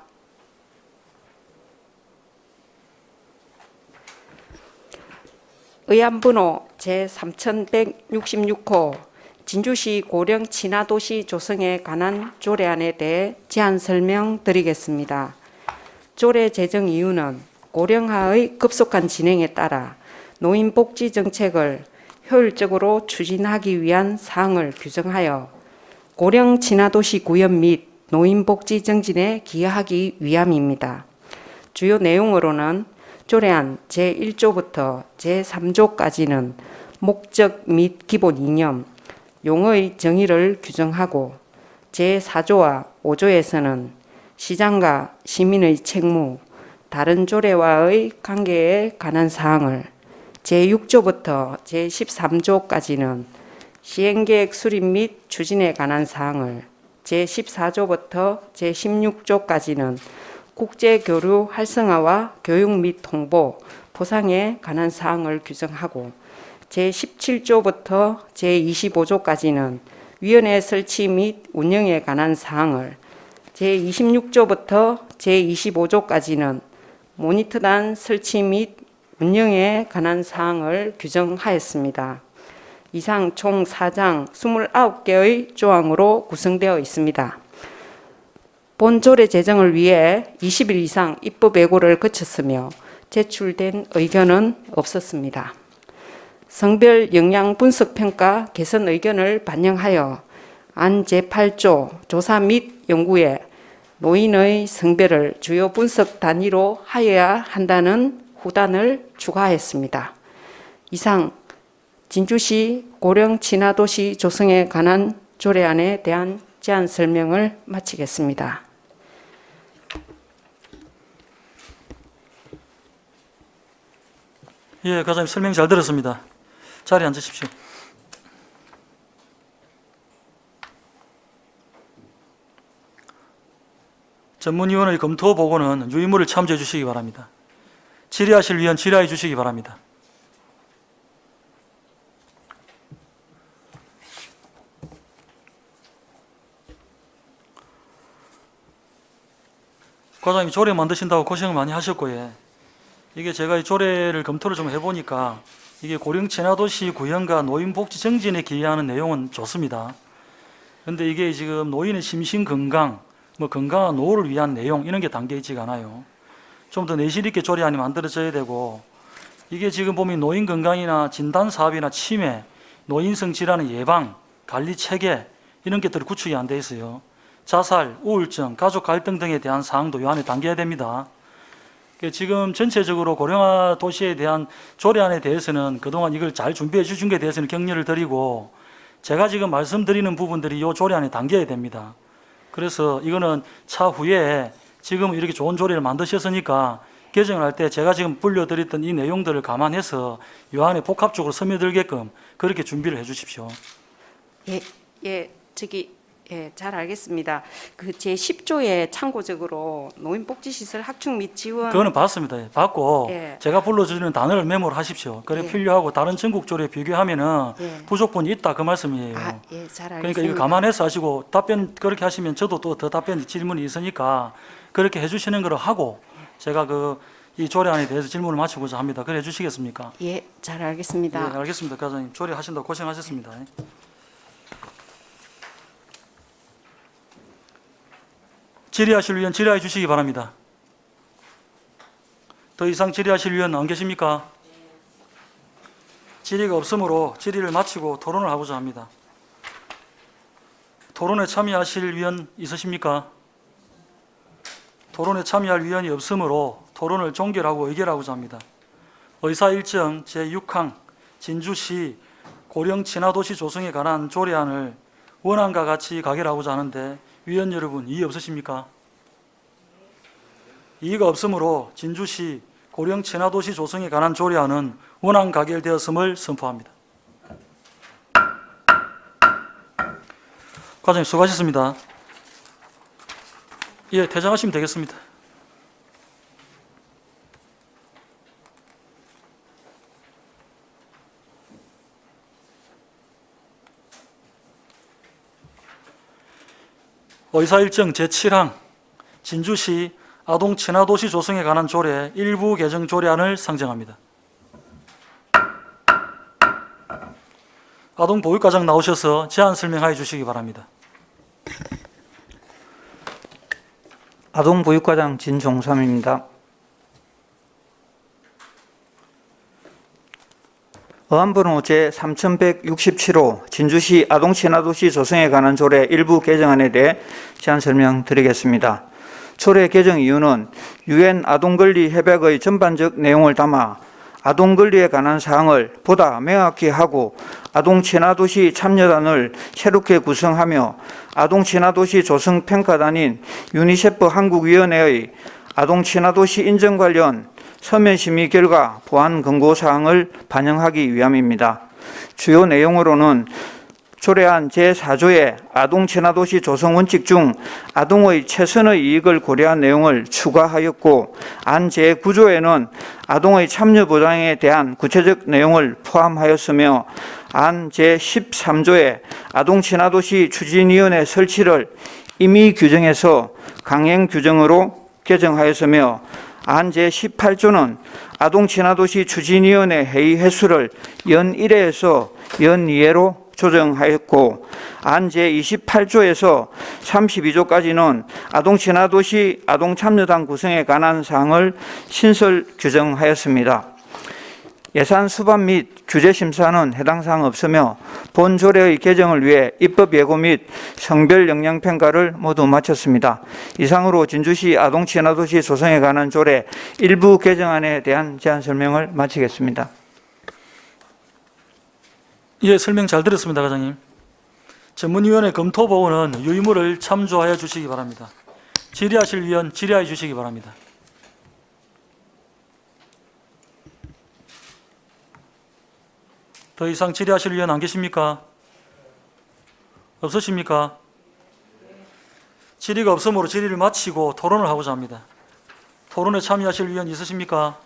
의안번호 제3166호 진주시 고령 친화도시 조성에 관한 조례안에 대해 제안 설명드리겠습니다. 조례 제정 이유는 고령화의 급속한 진행에 따라 노인복지 정책을 효율적으로 추진하기 위한 사항을 규정하여 고령 친화도시 구현 및 노인복지 정진에 기여하기 위함입니다. 주요 내용으로는 조례안 제1조부터 제3조까지는 목적 및 기본 이념, 용어의 정의를 규정하고 제4조와 5조에서는 시장과 시민의 책무, 다른 조례와의 관계에 관한 사항을, 제6조부터 제13조까지는 시행계획 수립 및 추진에 관한 사항을, 제14조부터 제16조까지는 국제교류 활성화와 교육 및 홍보, 보상에 관한 사항을 규정하고 제17조부터 제25조까지는 위원회 설치 및 운영에 관한 사항을, 제26조부터 제25조까지는 모니터단 설치 및 운영에 관한 사항을 규정하였습니다. 이상 총 4장 29개의 조항으로 구성되어 있습니다. 본 조례 제정을 위해 20일 이상 입법 예고를 거쳤으며 제출된 의견은 없었습니다. 성별 영향 분석 평가 개선 의견을 반영하여 안 제8조 조사 및 연구에 노인의 성별을 주요 분석 단위로 하여야 한다는 후단을 추가했습니다. 이상 진주시 고령 친화도시 조성에 관한 조례안에 대한 제안 설명을 마치겠습니다. 예, 과장님 설명 잘 들었습니다. 자리에 앉으십시오. 전문위원회 검토 보고는 유의무를 참조해 주시기 바랍니다. 질의하실 위원 질의해 주시기 바랍니다. 과장님 조례 만드신다고 고생을 많이 하셨고, 예. 이게 제가 이 조례를 검토를 좀 해보니까 이게 고령 친화도시 구현과 노인복지 정진에 기여하는 내용은 좋습니다. 그런데 이게 지금 노인의 심신 건강, 건강한 노후를 위한 내용 이런 게 담겨 있지가 않아요. 좀 더 내실 있게 조례안이 만들어져야 되고, 이게 지금 보면 노인 건강이나 진단 사업이나 치매, 노인성 질환의 예방, 관리 체계 이런 것들이 구축이 안 돼 있어요. 자살, 우울증, 가족 갈등 등에 대한 사항도 이 안에 담겨야 됩니다. 지금 전체적으로 고령화 도시에 대한 조례안에 대해서는 그동안 이걸 잘 준비해 주신 것에 대해서는 격려를 드리고, 제가 지금 말씀드리는 부분들이 이 조례안에 담겨야 됩니다. 그래서 이거는 차후에 지금 이렇게 좋은 조례를 만드셨으니까 개정을 할 때 제가 지금 불려드렸던 이 내용들을 감안해서 이 안에 복합적으로 스며들게끔 그렇게 준비를 해 주십시오. 잘 알겠습니다. 그 제10조에 참고적으로 노인복지시설 확충 및 지원. 그거는 봤습니다. 예, 봤고, 예. 제가 불러주는 단어를 메모를 하십시오. 그래 예. 필요하고 다른 전국 조례 비교하면은 예. 부족분이 있다 그 말씀이에요. 잘 알겠습니다. 그러니까 이거 감안해서 하시고 답변 그렇게 하시면 저도 또 더 답변 질문이 있으니까 그렇게 해주시는 거로 하고 제가 이 조례안에 대해서 질문을 마치고자 합니다. 그래 주시겠습니까? 예, 잘 알겠습니다. 네, 알겠습니다. 과장님 조례 하신다고 고생하셨습니다. 질의하실 위원 질의해 주시기 바랍니다. 더 이상 질의하실 위원 안 계십니까? 질의가 없으므로 질의를 마치고 토론을 하고자 합니다. 토론에 참여하실 위원 있으십니까? 토론에 참여할 위원이 없으므로 토론을 종결하고 의결하고자 합니다. 의사 일정 제6항 진주시 고령 친화도시 조성에 관한 조례안을 원안과 같이 가결하고자 하는데 위원 여러분, 이의 없으십니까? 이의가 없으므로 진주시 고령 친화도시 조성에 관한 조례안은 원안 가결되었음을 선포합니다. 과장님 수고하셨습니다. 예, 퇴장하시면 되겠습니다. 의사일정 제7항 진주시 아동 친화도시 조성에 관한 조례 일부 개정 조례안을 상정합니다. 아동보육과장 나오셔서 제안 설명하여 주시기 바랍니다. 아동보육과장 진종삼입니다. 어안번호 제3167호 진주시 아동친화도시 조성에 관한 조례 일부 개정안에 대해 제안 설명드리겠습니다. 조례 개정 이유는 유엔 아동권리 협약의 전반적 내용을 담아 아동권리에 관한 사항을 보다 명확히 하고 아동친화도시 참여단을 새롭게 구성하며 아동친화도시 조성평가단인 유니세프 한국위원회의 아동친화도시 인정 관련 서면심의 결과 보완 권고사항을 반영하기 위함입니다. 주요 내용으로는 조례안 제4조의 아동친화도시 조성 원칙 중 아동의 최선의 이익을 고려한 내용을 추가하였고, 안 제9조에는 아동의 참여 보장에 대한 구체적 내용을 포함하였으며, 안 제13조에 아동친화도시 추진위원회 설치를 임의 규정에서 강행 규정으로 개정하였으며, 안 제18조는 아동친화도시 추진위원회 회의 횟수를 연 1회에서 연 2회로 조정하였고, 안 제28조에서 32조까지는 아동친화도시 아동참여단 구성에 관한 사항을 신설 규정하였습니다. 예산 수반 및 규제 심사는 해당 사항 없으며 본 조례의 개정을 위해 입법 예고 및 성별 영향 평가를 모두 마쳤습니다. 이상으로 진주시 아동친화도시 조성에 관한 조례 일부 개정안에 대한 제안 설명을 마치겠습니다. 예, 설명 잘 들었습니다, 과장님. 전문위원회 검토 보고는 유의무를 참조하여 주시기 바랍니다. 질의하실 위원 질의하여 주시기 바랍니다. 더 이상 질의하실 위원 안 계십니까? 없으십니까? 질의가 없으므로 질의를 마치고 토론을 하고자 합니다. 토론에 참여하실 위원 있으십니까?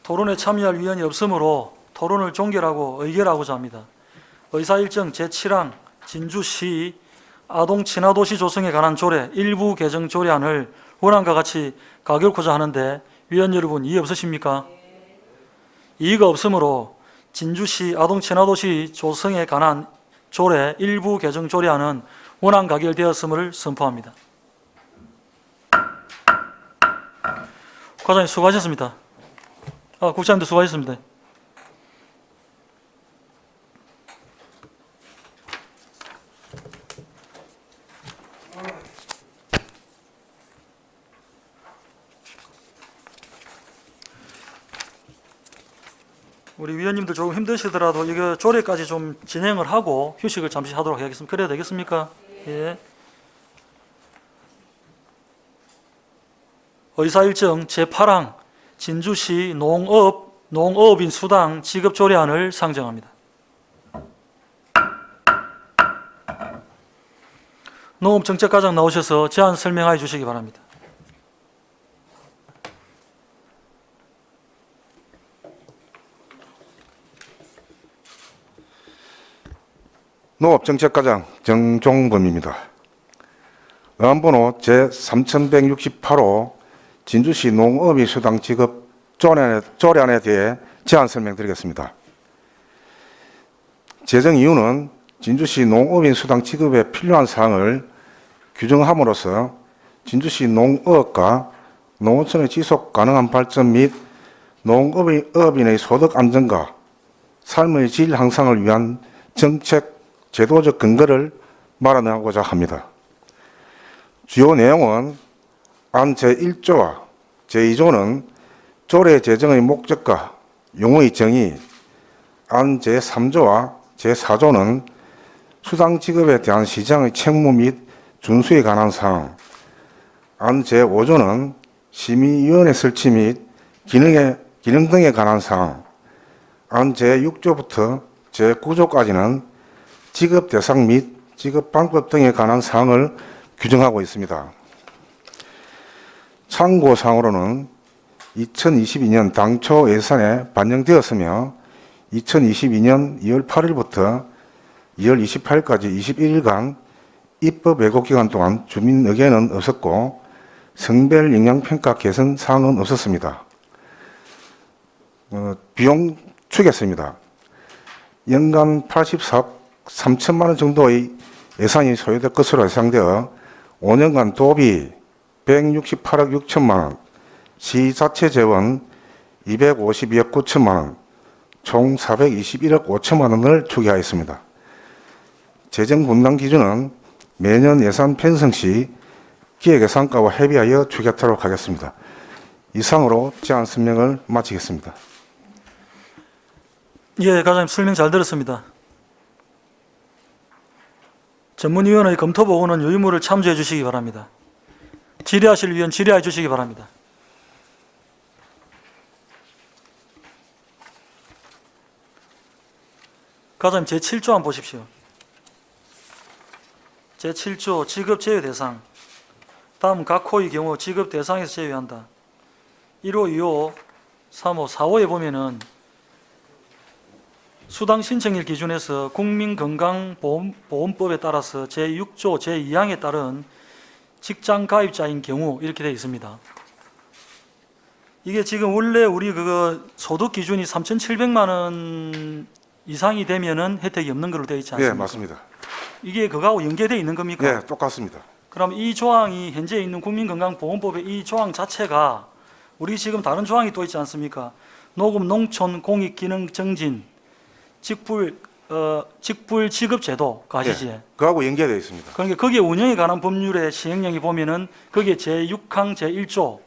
토론에 참여할 위원이 없으므로 토론을 종결하고 의결하고자 합니다. 의사일정 제7항 진주시 아동친화도시 조성에 관한 조례 일부 개정 조례안을 원안과 같이 가결코자 하는데 위원 여러분 이의 없으십니까? 이의가 없으므로 진주시 아동친화도시 조성에 관한 조례 일부 개정 조례안은 원안 가결되었음을 선포합니다. 과장님 수고하셨습니다. 국장님도 수고하셨습니다. 우리 위원님들 조금 힘드시더라도 이거 조례까지 좀 진행을 하고 휴식을 잠시 하도록 하겠습니다. 그래야 되겠습니까? 예. 의사일정 제8항 진주시 농업인 수당 지급 조례안을 상정합니다. 농업정책과장 나오셔서 제안 설명해 주시기 바랍니다. 농업정책과장 정종범입니다. 어안번호 제3168호 진주시 농업인 수당 지급 조례안에 대해 제안 설명드리겠습니다. 제정 이유는 진주시 농업인 수당 지급에 필요한 사항을 규정함으로써 진주시 농업과 농어촌의 지속 가능한 발전 및 농업인의 소득 안정과 삶의 질 향상을 위한 정책 제도적 근거를 마련하고자 합니다. 주요 내용은 안 제1조와 제2조는 조례 제정의 목적과 용어의 정의, 안 제3조와 제4조는 수당 지급에 대한 시장의 책무 및 준수에 관한 사항, 안 제5조는 심의위원회 설치 및 기능 등에 관한 사항, 안 제6조부터 제9조까지는 지급 대상 및 지급 방법 등에 관한 사항을 규정하고 있습니다. 참고사항으로는 2022년 당초 예산에 반영되었으며 2022년 2월 8일부터 2월 28일까지 21일간 입법 왜곡 기간 동안 주민 의견은 없었고 성별 영향평가 개선 사항은 없었습니다. 비용 추계서입니다. 연간 84억 3천만 원 정도의 예산이 소요될 것으로 예상되어 5년간 도비 168억 6천만 원, 시자체 재원 252억 9천만 원, 총 421억 5천만 원을 추계하였습니다. 재정 분담 기준은 매년 예산 편성 시 기획예산과와 협의하여 추계하도록 하겠습니다. 이상으로 제안 설명을 마치겠습니다. 예, 과장님 설명 잘 들었습니다. 전문위원회 검토 보고는 유의무를 참조해 주시기 바랍니다. 질의하실 위원 질의해 주시기 바랍니다. 과장님 제7조 한번 보십시오. 제7조 지급 제외 대상. 다음 각 호의 경우 지급 대상에서 제외한다. 1호, 2호, 3호, 4호에 보면은 수당 신청일 기준에서 국민건강보험법에 따라서 제6조 제2항에 따른 직장 가입자인 경우 이렇게 되어 있습니다. 이게 지금 원래 우리 소득 기준이 3,700만 원 이상이 되면은 혜택이 없는 걸로 되어 있지 않습니까? 예, 맞습니다. 이게 그거하고 연계되어 있는 겁니까? 예, 똑같습니다. 그럼 이 조항이 현재 있는 국민건강보험법의 이 조항 자체가 우리 지금 다른 조항이 또 있지 않습니까? 노금, 농촌, 공익기능 정진, 직불 지급 제도 아시지? 예, 그하고 연계되어 있습니다. 그러니까 거기에 운영에 관한 법률의 시행령이 보면은 거기에 제6항 제1조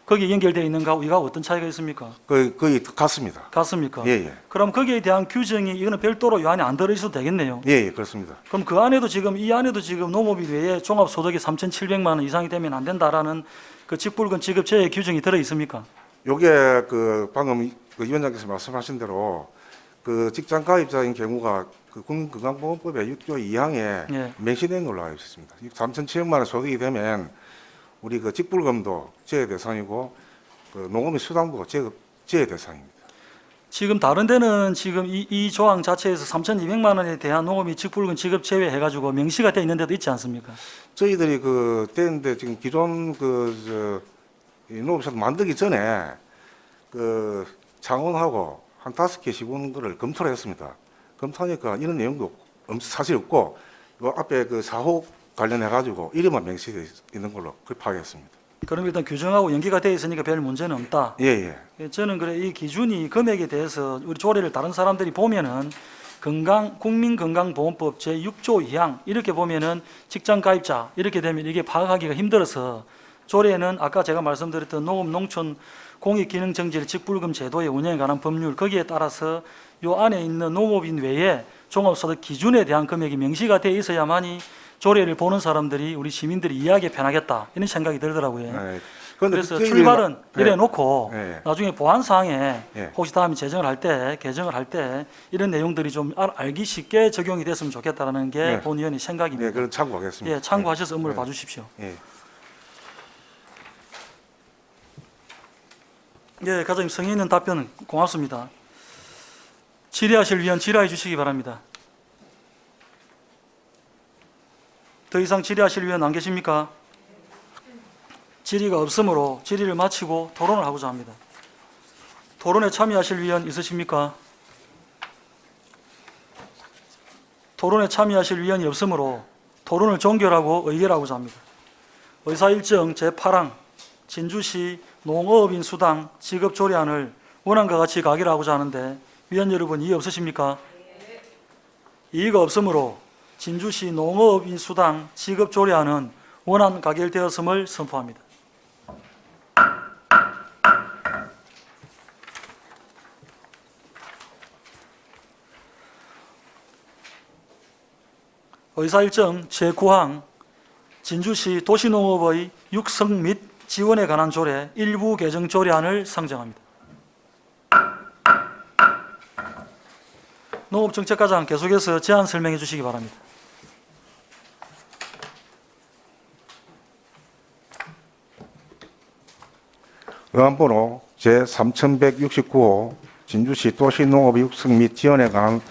거기에 연결되어 있는 거하고 이거하고 어떤 차이가 있습니까? 거의 같습니다. 같습니까? 예, 예. 그럼 거기에 대한 규정이 이거는 별도로 이 안에 안 들어 있어도 되겠네요. 예, 예, 그렇습니다. 그럼 그 안에도 지금 이 안에도 지금 농업인 외에 종합소득이 3,700만 원 이상이 되면 안 된다라는 그 직불금 지급 제외 규정이 들어 있습니까? 요게 방금 그 위원장께서 말씀하신 대로 그 직장 가입자인 경우가 그 국민건강보험법의 6조 2항에 예. 명시된 걸로 알고 있습니다. 3,700만 원 소득이 되면 우리 그 직불금도 제외 대상이고 그 농업인 수당도 제외 대상입니다. 지금 다른 데는 지금 이 조항 자체에서 3,200만 원에 대한 농업인 직불금 지급 제외 해가지고 명시가 되어 있는 데도 있지 않습니까? 저희들이 때인데 지금 기존 이 농업사도 만들기 전에 창원하고 한 5개 시군 거를 검토를 했습니다. 검토하니까 이런 내용도 사실 없고 요 앞에 4호 관련해 가지고 이름만 명시되어 있는 걸로 그렇게 파악했습니다. 그럼 일단 규정하고 연계가 되어 있으니까 별 문제는 없다. 예, 예. 저는 그래 이 기준이 금액에 대해서 우리 조례를 다른 사람들이 보면은 국민건강보험법 제6조 2항 이렇게 보면은 직장 가입자 이렇게 되면 이게 파악하기가 힘들어서 조례는 아까 제가 말씀드렸던 농업, 농촌, 공익기능정지 직불금 제도의 운영에 관한 법률 거기에 따라서 요 안에 있는 농업인 외에 종합소득 기준에 대한 금액이 명시가 되어 있어야만이 조례를 보는 사람들이 우리 시민들이 이해하기 편하겠다 이런 생각이 들더라고요. 예. 그런데 그래서 저희들이 출발은 예. 이래 놓고 예. 나중에 보안 사항에 예. 혹시 다음에 제정을 할 때 개정을 할 때 이런 내용들이 좀 알기 쉽게 적용이 됐으면 좋겠다라는 게 예. 본 의원의 생각입니다. 예, 그런 참고하겠습니다. 예, 참고하셔서 업무를 예. 봐주십시오. 예. 예, 과장님 성의 있는 답변 고맙습니다. 질의하실 위원 질의해 주시기 바랍니다. 더 이상 질의하실 위원 안 계십니까? 질의가 없으므로 질의를 마치고 토론을 하고자 합니다. 토론에 참여하실 위원 있으십니까? 토론에 참여하실 위원이 없으므로 토론을 종결하고 의결하고자 합니다. 의사일정 제8항 진주시 농업인 수당 지급 조례안을 원안과 같이 가결하고자 하는데 위원 여러분 이의 없으십니까? 이의가 없으므로 진주시 농업인 수당 지급 조례안은 원안 가결되었음을 선포합니다. 의사일정 제9항 진주시 도시농업의 육성 및 지원에 관한 조례 일부 개정 조례안을 상정합니다. 농업정책과장 계속해서 제안 설명해 주시기 바랍니다. 의안번호 제3169호 진주시 도시농업 육성 및 지원에 관한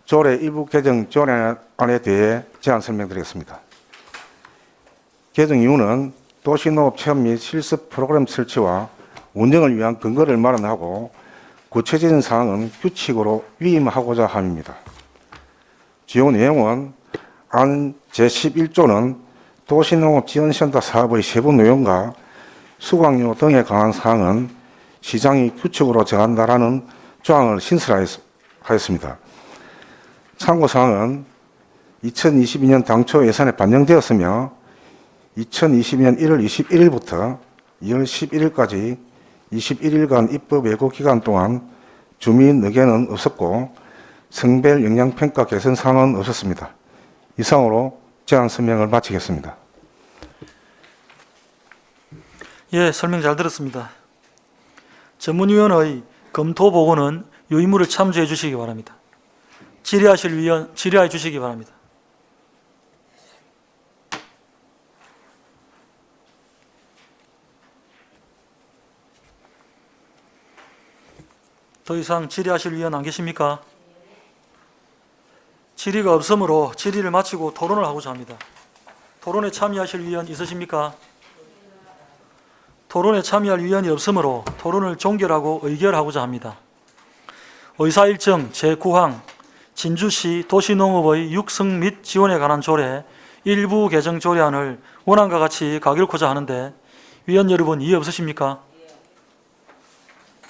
조례 일부 개정 조례안에 대해 제안 설명드리겠습니다. 개정 이유는 도시농업 체험 및 실습 프로그램 설치와 운영을 위한 근거를 마련하고 구체적인 사항은 규칙으로 위임하고자 함입니다. 주요 내용은 안 제11조는 도시농업 지원센터 사업의 세부 내용과 수강료 등에 관한 사항은 시장이 규칙으로 정한다라는 조항을 신설하였습니다. 참고사항은 2022년 당초 예산에 반영되었으며 2022년 1월 21일부터 2월 11일까지 21일간 입법 예고 기간 동안 주민 의견은 없었고 성별 영향평가 개선 사항은 없었습니다. 이상으로 제안 설명을 마치겠습니다. 예, 설명 잘 들었습니다. 전문위원의 검토 보고는 유의무를 참조해 주시기 바랍니다. 질의하실 위원 질의해 주시기 바랍니다. 더 이상 질의하실 위원 안 계십니까? 질의가 없으므로 질의를 마치고 토론을 하고자 합니다. 토론에 참여하실 위원 있으십니까? 토론에 참여할 위원이 없으므로 토론을 종결하고 의결하고자 합니다. 의사일정 제9항 진주시 도시농업의 육성 및 지원에 관한 조례 일부 개정 조례안을 원안과 같이 가결코자 하는데 위원 여러분 이의 없으십니까?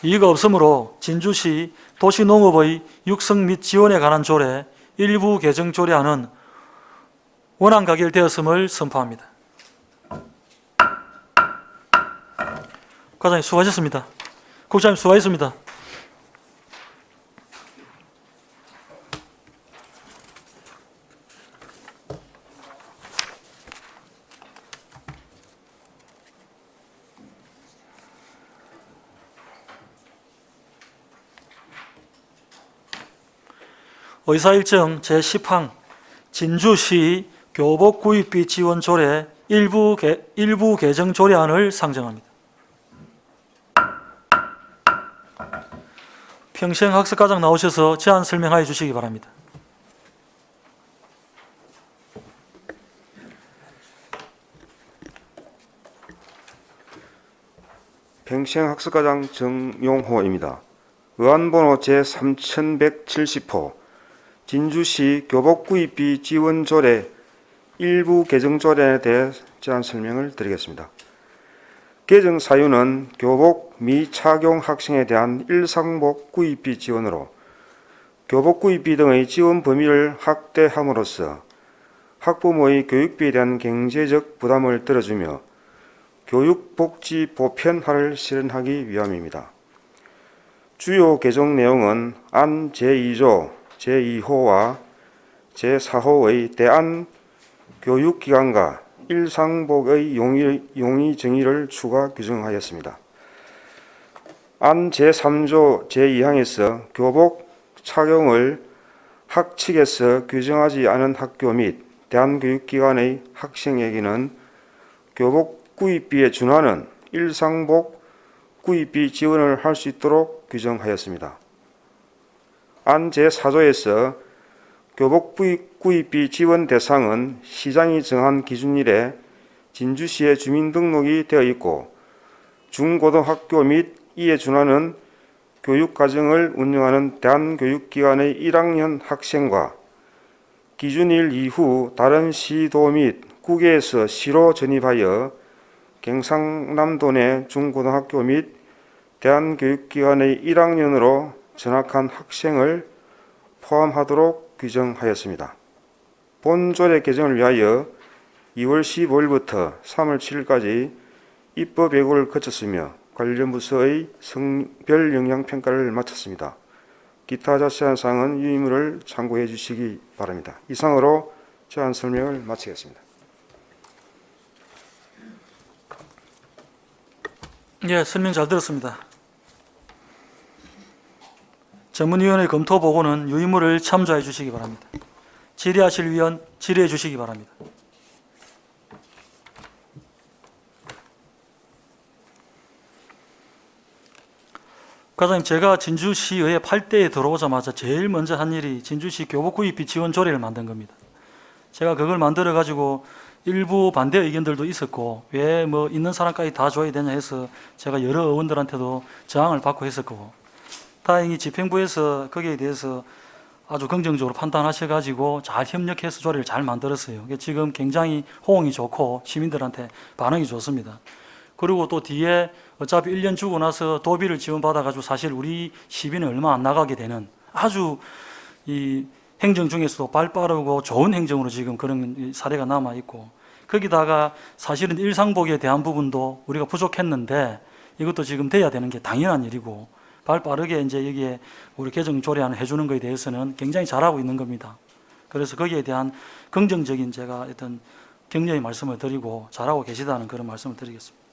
이의가 없으므로 진주시 도시농업의 육성 및 지원에 관한 조례 일부 개정 조례안은 원안 가결되었음을 선포합니다. 과장님 수고하셨습니다. 국장님 수고하셨습니다. 의사일정 제10항 진주시 교복구입비 지원 조례 일부 개정 조례안을 상정합니다. 평생학습과장 나오셔서 제안 설명하여 주시기 바랍니다. 평생학습과장 정용호입니다. 의안번호 제3170호 진주시 교복구입비 지원조례 일부 개정조례에 대해 제안 설명을 드리겠습니다. 개정 사유는 교복 미착용 학생에 대한 일상복 구입비 지원으로 교복 구입비 등의 지원 범위를 확대함으로써 학부모의 교육비에 대한 경제적 부담을 덜어주며 교육복지 보편화를 실현하기 위함입니다. 주요 개정 내용은 안 제2조 제2호와 제4호의 대안교육기관과 일상복의 용의 정의를 추가 규정하였습니다. 안 제3조 제2항에서 교복 착용을 학칙에서 규정하지 않은 학교 및 대안교육기관의 학생에게는 교복 구입비에 준하는 일상복 구입비 지원을 할 수 있도록 규정하였습니다. 안 제4조에서 교복 구입비 지원 대상은 시장이 정한 기준일에 진주시에 주민등록이 되어 있고 중고등학교 및 이에 준하는 교육과정을 운영하는 대안교육기관의 1학년 학생과 기준일 이후 다른 시도 및 구계에서 시로 전입하여 경상남도 내 중고등학교 및 대안교육기관의 1학년으로 전학한 학생을 포함하도록 규정하였습니다. 본조례 개정을 위하여 2월 15일부터 3월 7일까지 입법 예고를 거쳤으며 관련 부서의 성별 영향 평가를 마쳤습니다. 기타 자세한 사항은 유의무를 참고해 주시기 바랍니다. 이상으로 제안 설명을 마치겠습니다. 예, 설명 잘 들었습니다. 전문위원회 검토 보고는 유의무를 참조해 주시기 바랍니다. 질의하실 위원 질의해 주시기 바랍니다. 과장님, 제가 진주시의회 8대에 들어오자마자 제일 먼저 한 일이 진주시 교복구입비 지원 조례를 만든 겁니다. 제가 그걸 만들어 가지고 일부 반대 의견들도 있었고, 왜 뭐 있는 사람까지 다 줘야 되냐 해서 제가 여러 의원들한테도 저항을 받고 했었고, 다행히 집행부에서 거기에 대해서 아주 긍정적으로 판단하셔 가지고 잘 협력해서 조례를 잘 만들었어요. 그게 지금 굉장히 호응이 좋고 시민들한테 반응이 좋습니다. 그리고 또 뒤에 어차피 1년 주고 나서 도비를 지원받아가지고 사실 우리 시비는 얼마 안 나가게 되는 아주 이 행정 중에서도 발빠르고 좋은 행정으로 지금 그런 사례가 남아있고, 거기다가 사실은 일상복에 대한 부분도 우리가 부족했는데 이것도 지금 돼야 되는 게 당연한 일이고, 발빠르게 이제 여기에 우리 개정 조례안을 해주는 것에 대해서는 굉장히 잘하고 있는 겁니다. 그래서 거기에 대한 긍정적인 제가 어떤 격려의 말씀을 드리고 잘하고 계시다는 그런 말씀을 드리겠습니다.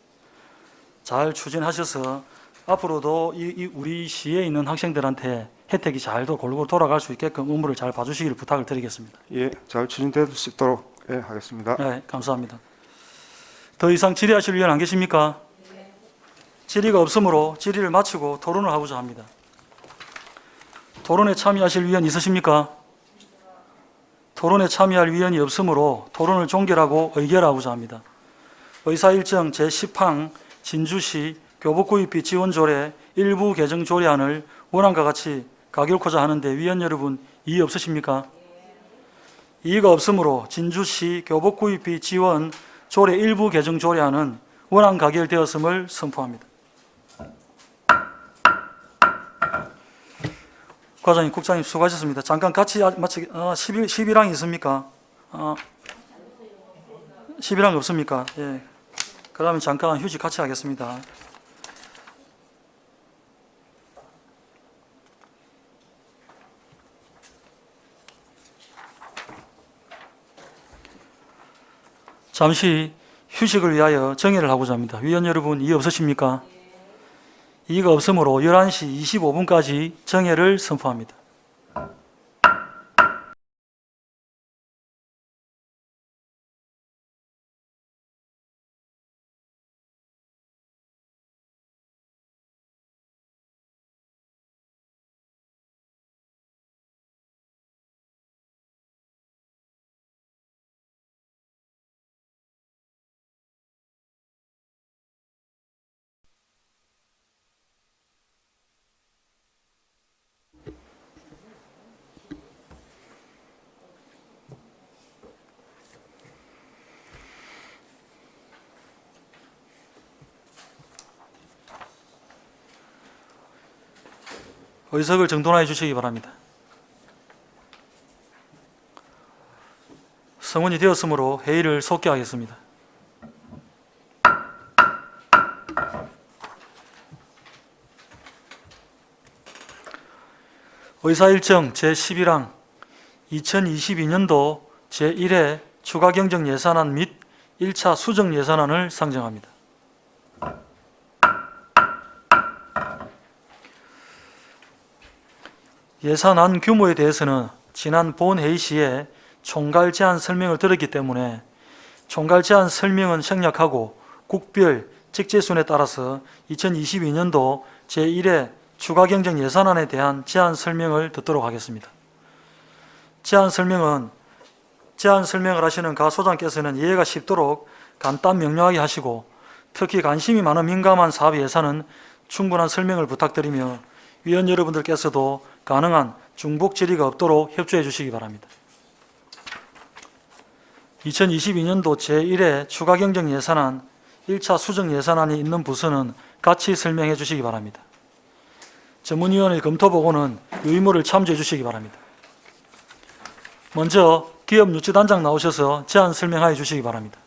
잘 추진하셔서 앞으로도 우리 시에 있는 학생들한테 혜택이 잘도 골고루 돌아갈 수 있게끔 업무를 잘 봐주시기를 부탁을 드리겠습니다. 예, 잘 추진될 수 있도록 하겠습니다. 네, 감사합니다. 더 이상 질의하실 위원 안 계십니까? 질의가 없으므로 질의를 마치고 토론을 하고자 합니다. 토론에 참여하실 위원 있으십니까? 토론에 참여할 위원이 없으므로 토론을 종결하고 의결하고자 합니다. 의사일정 제10항 진주시 교복구입비 지원조례 일부 개정 조례안을 원안과 같이 가결코자 하는데 위원 여러분 이의 없으십니까? 이의가 없으므로 진주시 교복구입비 지원 조례 일부 개정 조례안은 원안 가결되었음을 선포합니다. 과장님, 국장님 수고하셨습니다. 잠깐 같이 마치 11항이 있습니까? 11항 없습니까? 예. 그러면 잠깐 휴직 같이 하겠습니다. 잠시 휴식을 위하여 정회를 하고자 합니다. 위원 여러분 이의 없으십니까? 이의가 없으므로 11시 25분까지 정회를 선포합니다. 의석을 정돈하여 주시기 바랍니다. 성원이 되었으므로 회의를 속기하겠습니다. 의사일정 제11항 2022년도 제1회 추가경정 예산안 및 1차 수정 예산안을 상정합니다. 예산안 규모에 대해서는 지난 본회의 시에 총괄 제안 설명을 들었기 때문에 총괄 제안 설명은 생략하고 국별 직제순에 따라서 2022년도 제1회 추가경정 예산안에 대한 제안 설명을 듣도록 하겠습니다. 제안 설명을 하시는 가 소장께서는 이해가 쉽도록 간단 명료하게 하시고, 특히 관심이 많은 민감한 사업 예산은 충분한 설명을 부탁드리며 위원 여러분들께서도 가능한 중복 질의가 없도록 협조해 주시기 바랍니다. 2022년도 제1회 추가경정 예산안 1차 수정 예산안이 있는 부서는 같이 설명해 주시기 바랍니다. 전문위원회 검토보고는 의무를 참조해 주시기 바랍니다. 먼저 기업유치단장 나오셔서 제안 설명하여 주시기 바랍니다.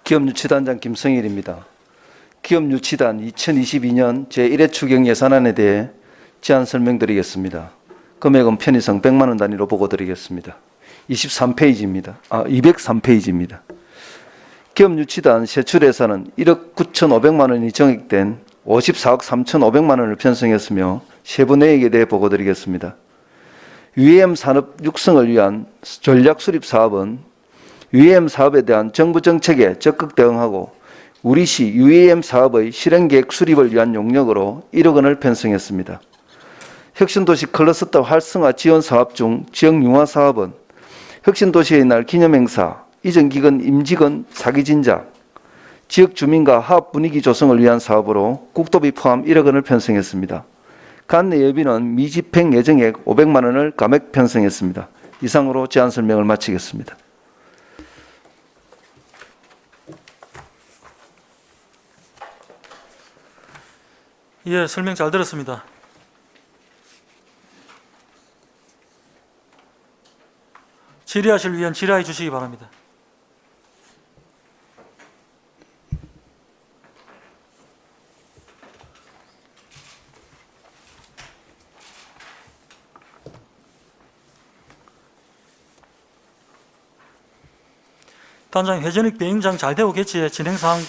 기업유치단장 김성일입니다. 기업유치단 2022년 제1회 추경 예산안에 대해 제안 설명드리겠습니다. 금액은 편의상 100만 원 단위로 보고드리겠습니다. 23페이지입니다. 203페이지입니다. 기업 유치단 세출 예산은 1억 9,500만 원이 정액된 54억 3,500만 원을 편성했으며 세부 내역에 대해 보고드리겠습니다. UAM 산업 육성을 위한 전략 수립 사업은 UAM 사업에 대한 정부 정책에 적극 대응하고 우리시 UAM 사업의 실행 계획 수립을 위한 용역으로 1억 원을 편성했습니다. 혁신도시 클러스터 활성화 지원 사업 중 지역 융화 사업은 혁신도시의 날 기념행사, 이전기근 임직원 사기 진작, 지역 주민과 화합 분위기 조성을 위한 사업으로 국도비 포함 1억 원을 편성했습니다. 관내 예비는 미집행 예정액 500만 원을 감액 편성했습니다. 이상으로 제안 설명을 마치겠습니다. 예, 설명 잘 들었습니다. 질의하실 위원 질의해 주시기 바랍니다. 단장님, 회전익 비행장 잘 되고 계시에 진행사항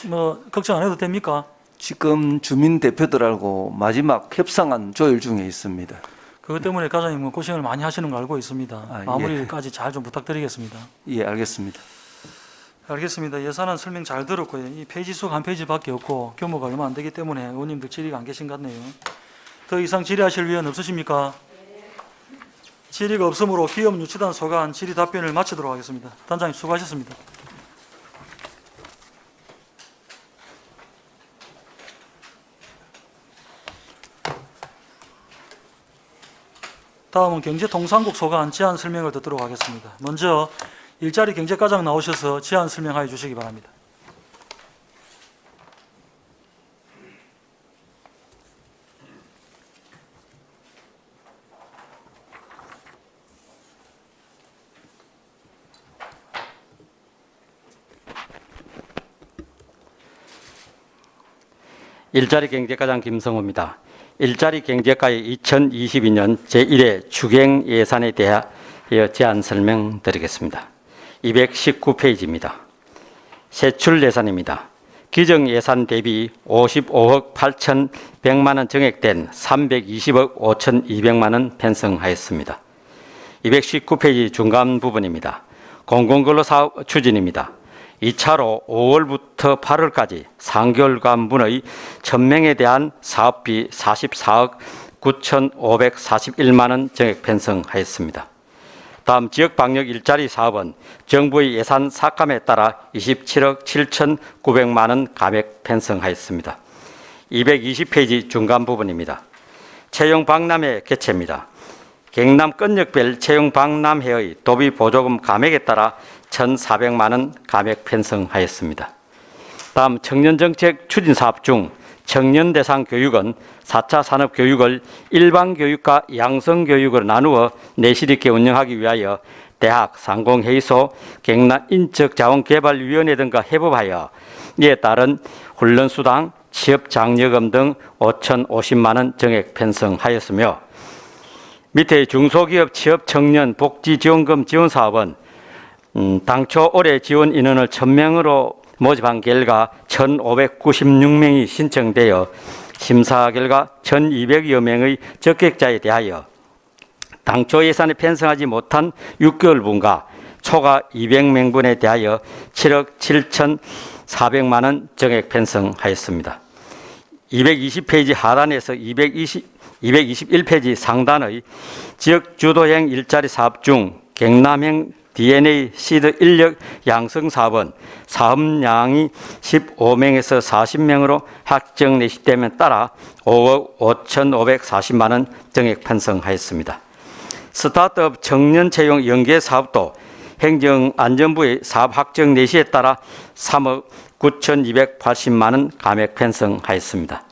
걱정 안 해도 됩니까? 지금 주민 대표들하고 마지막 협상안 조율 중에 있습니다. 그것 때문에 과장님 고생을 많이 하시는 거 알고 있습니다. 예. 마무리까지 잘 좀 부탁드리겠습니다. 예, 알겠습니다. 알겠습니다. 예산안 설명 잘 들었고요. 이 페이지 수가 한 페이지밖에 없고 규모가 얼마 안 되기 때문에 의원님들 질의가 안 계신 것 같네요. 더 이상 질의하실 위원 없으십니까? 질의가 없으므로 기업 유치단 소관 질의 답변을 마치도록 하겠습니다. 단장님 수고하셨습니다. 다음은 경제통상국 소관 제안 설명을 듣도록 하겠습니다. 먼저 일자리 경제과장 나오셔서 제안 설명하여 주시기 바랍니다. 일자리 경제과장 김성호입니다. 일자리 경제과의 2022년 제1회 추경 예산에 대하여 제안 설명드리겠습니다. 219페이지입니다. 세출 예산입니다. 기정 예산 대비 55억 8,100만 원 정액된 320억 5,200만 원 편성하였습니다. 219페이지 중간 부분입니다. 공공근로 사업 추진입니다. 2차로 5월부터 8월까지 3개월간분의 1000명에 대한 사업비 44억 9,541만 원 정액 편성하였습니다. 다음 지역방역 일자리 사업은 정부의 예산 삭감에 따라 27억 7,900만 원 감액 편성하였습니다. 220페이지 중간 부분입니다. 채용 박람회 개최입니다. 경남 건역별 채용 박람회의 도비 보조금 감액에 따라 1,400만 원 감액 편성하였습니다. 다음 청년정책 추진사업 중 청년 대상 교육은 4차 산업교육을 일반교육과 양성교육으로 나누어 내실있게 운영하기 위하여 대학, 상공회의소, 경남 인적자원개발위원회 등과 협업하여 이에 따른 훈련수당, 취업장려금 등 5,050만 원 정액 편성하였으며 밑에 중소기업 취업청년 복지지원금 지원사업은 당초 올해 지원 인원을 1,000명으로 모집한 결과 1,596명이 신청되어 심사 결과 1,200여 명의 적격자에 대하여 당초 예산에 편성하지 못한 6개월분과 초과 200명분에 대하여 7억 7,400만 원 정액 편성하였습니다. 220페이지 하단에서 221페이지 상단의 지역 주도형 일자리 사업 중 경남형 DNA 시드 인력 양성 사업은 사업량이 15명에서 40명으로 확정 내시됨에 따라 5억 5,540만 원 정액 편성하였습니다. 스타트업 청년 채용 연계 사업도 행정안전부의 사업 확정 내시에 따라 3억 9,280만 원 감액 편성하였습니다.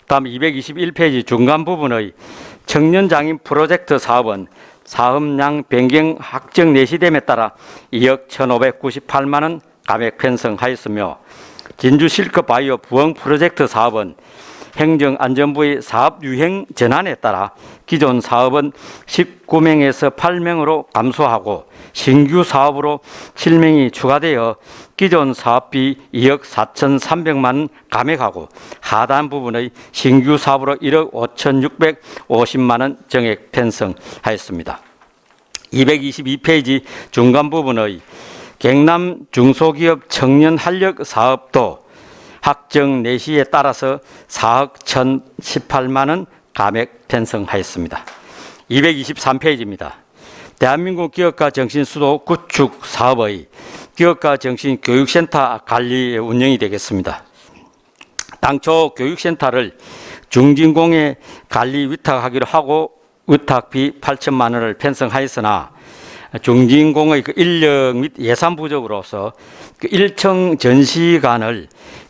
다음 221페이지 중간 부분의 청년장인 프로젝트 사업은 사업량 변경 확정 내시됨에 따라 2억 1,598만 원 감액 편성하였으며 진주실크바이오 부흥 프로젝트 사업은 행정안전부의 사업 유행 전환에 따라 기존 사업은 19명에서 8명으로 감소하고 신규 사업으로 7명이 추가되어 기존 사업비 2억 4,300만 원 감액하고 하단 부분의 신규 사업으로 1억 5,650만 원 정액 편성하였습니다. 222페이지 중간 부분의 경남 중소기업 청년 활력 사업도 확정 내시에 따라서 4억 1,018만 원 감액 편성하였습니다. 223페이지입니다. 대한민국 기업가 정신 수도 구축 사업의 기업가 정신 교육센터 관리 운영이 되겠습니다. 당초 교육센터를 중진공에 관리 위탁하기로 하고 위탁비 8천만 원을 편성하였으나 중진공의 그 인력 및 예산 부족으로서 그 일정 전시관을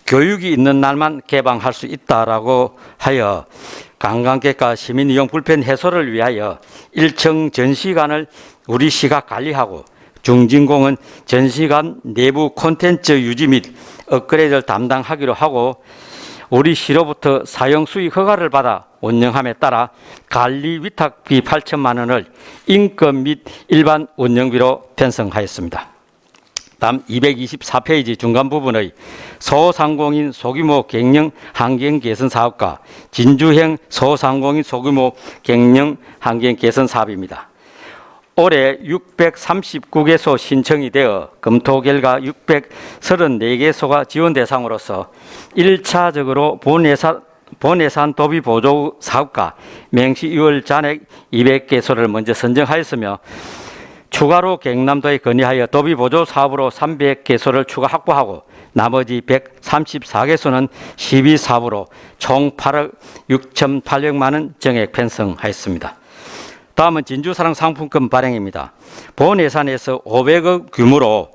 교육이 있는 날만 개방할 수 있다라고 하여 관광객과 시민 이용 불편 해소를 위하여 일정 전시관을 우리 시가 관리하고 중진공은 전시관 내부 콘텐츠 유지 및 업그레이드를 담당하기로 하고 우리 시로부터 사용 수익 허가를 받아 운영함에 따라 관리 위탁비 8천만 원을 인건 및 일반 운영비로 편성하였습니다. 다음 224페이지 중간 부분의 소상공인 소규모 경영 환경 개선 사업과 진주형 소상공인 소규모 경영 환경 개선 사업입니다. 올해 639개소 신청이 되어 검토 결과 634개소가 지원 대상으로서 1차적으로 본예산 도비 보조 사업과 맹시 6월 잔액 200개소를 먼저 선정하였으며 추가로 경남도에 건의하여 도비 보조 사업으로 300개소를 추가 확보하고 나머지 134개소는 시비 사업으로 총 8억 6,800만 원 정액 편성하였습니다. 다음은 진주사랑 상품권 발행입니다. 본 예산에서 500억 규모로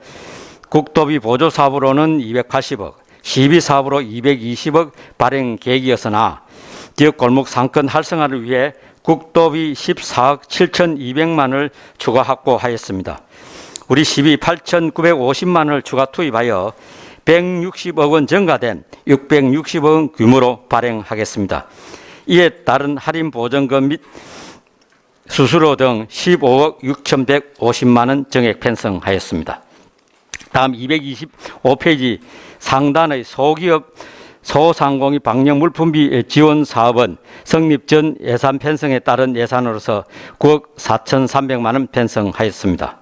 국도비 보조 사업으로는 280억, 시비 사업으로 220억 발행 계획이었으나 지역 골목 상권 활성화를 위해 국도비 14억 7,200만 원을 추가 확보하였습니다. 우리 시비 8,950만 원을 추가 투입하여 160억 원 증가된 660억 원 규모로 발행하겠습니다. 이에 따른 할인 보전금 및 수수료 등 15억 6,150만 원 정액 편성하였습니다. 다음 225페이지 상단의 소기업 소상공인 방역 물품비 지원 사업은 성립 전 예산 편성에 따른 예산으로서 9억 4,300만 원 편성하였습니다.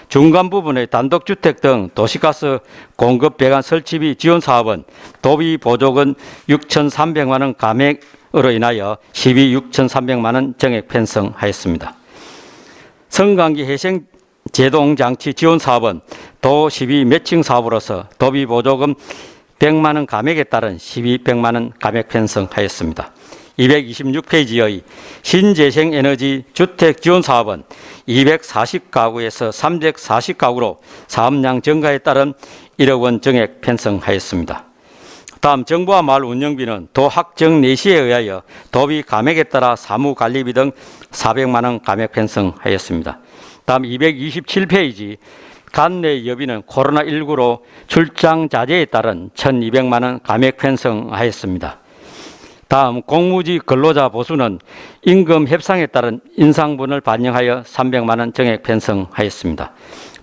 중간 부분의 단독주택 등 도시가스 공급 배관 설치비 지원 사업은 도비 보조금 6,300만 원 감액으로 인하여 시비 6,300만 원 정액 편성하였습니다. 성강기 해생 제동장치 지원 사업은 도 시비 매칭 사업으로서 도비 보조금 100만 원 감액에 따른 시비 100만 원 감액 편성하였습니다. 226페이지의 신재생에너지 주택 지원 사업은 240가구에서 340가구로 사업량 증가에 따른 1억 원 정액 편성하였습니다. 다음 정부와 마을 운영비는 도 확정 내시에 의하여 도비 감액에 따라 사무관리비 등 400만 원 감액 편성하였습니다. 다음 227페이지 관내 여비는 코로나19로 출장 자제에 따른 1,200만 원 감액 편성하였습니다. 다음 공무지 근로자 보수는 임금 협상에 따른 인상분을 반영하여 300만 원 정액 편성하였습니다.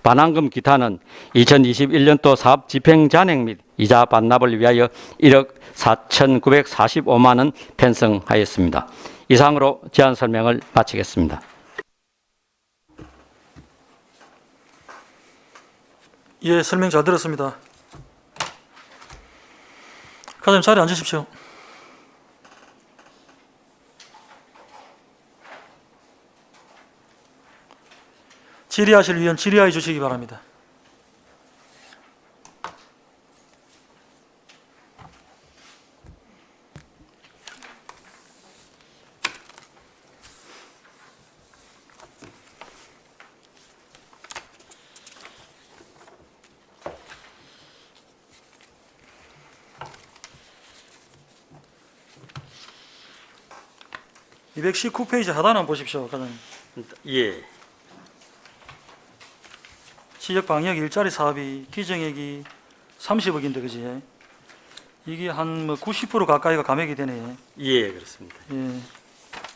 반환금 기타는 2021년도 사업 집행 잔액 및 이자 반납을 위하여 1억 4,945만 원 편성하였습니다. 이상으로 제안 설명을 마치겠습니다. 예, 설명 잘 들었습니다. 과장님 자리에 앉으십시오. 질의하실 위원 질의하여 주시기 바랍니다. (219페이지) 하단 한번 보십시오, 과장님. 예. 지역 방역 일자리 사업이 기정액이 30억인데 그지? 이게 한 뭐 90% 가까이가 감액이 되네. 예, 그렇습니다. 예.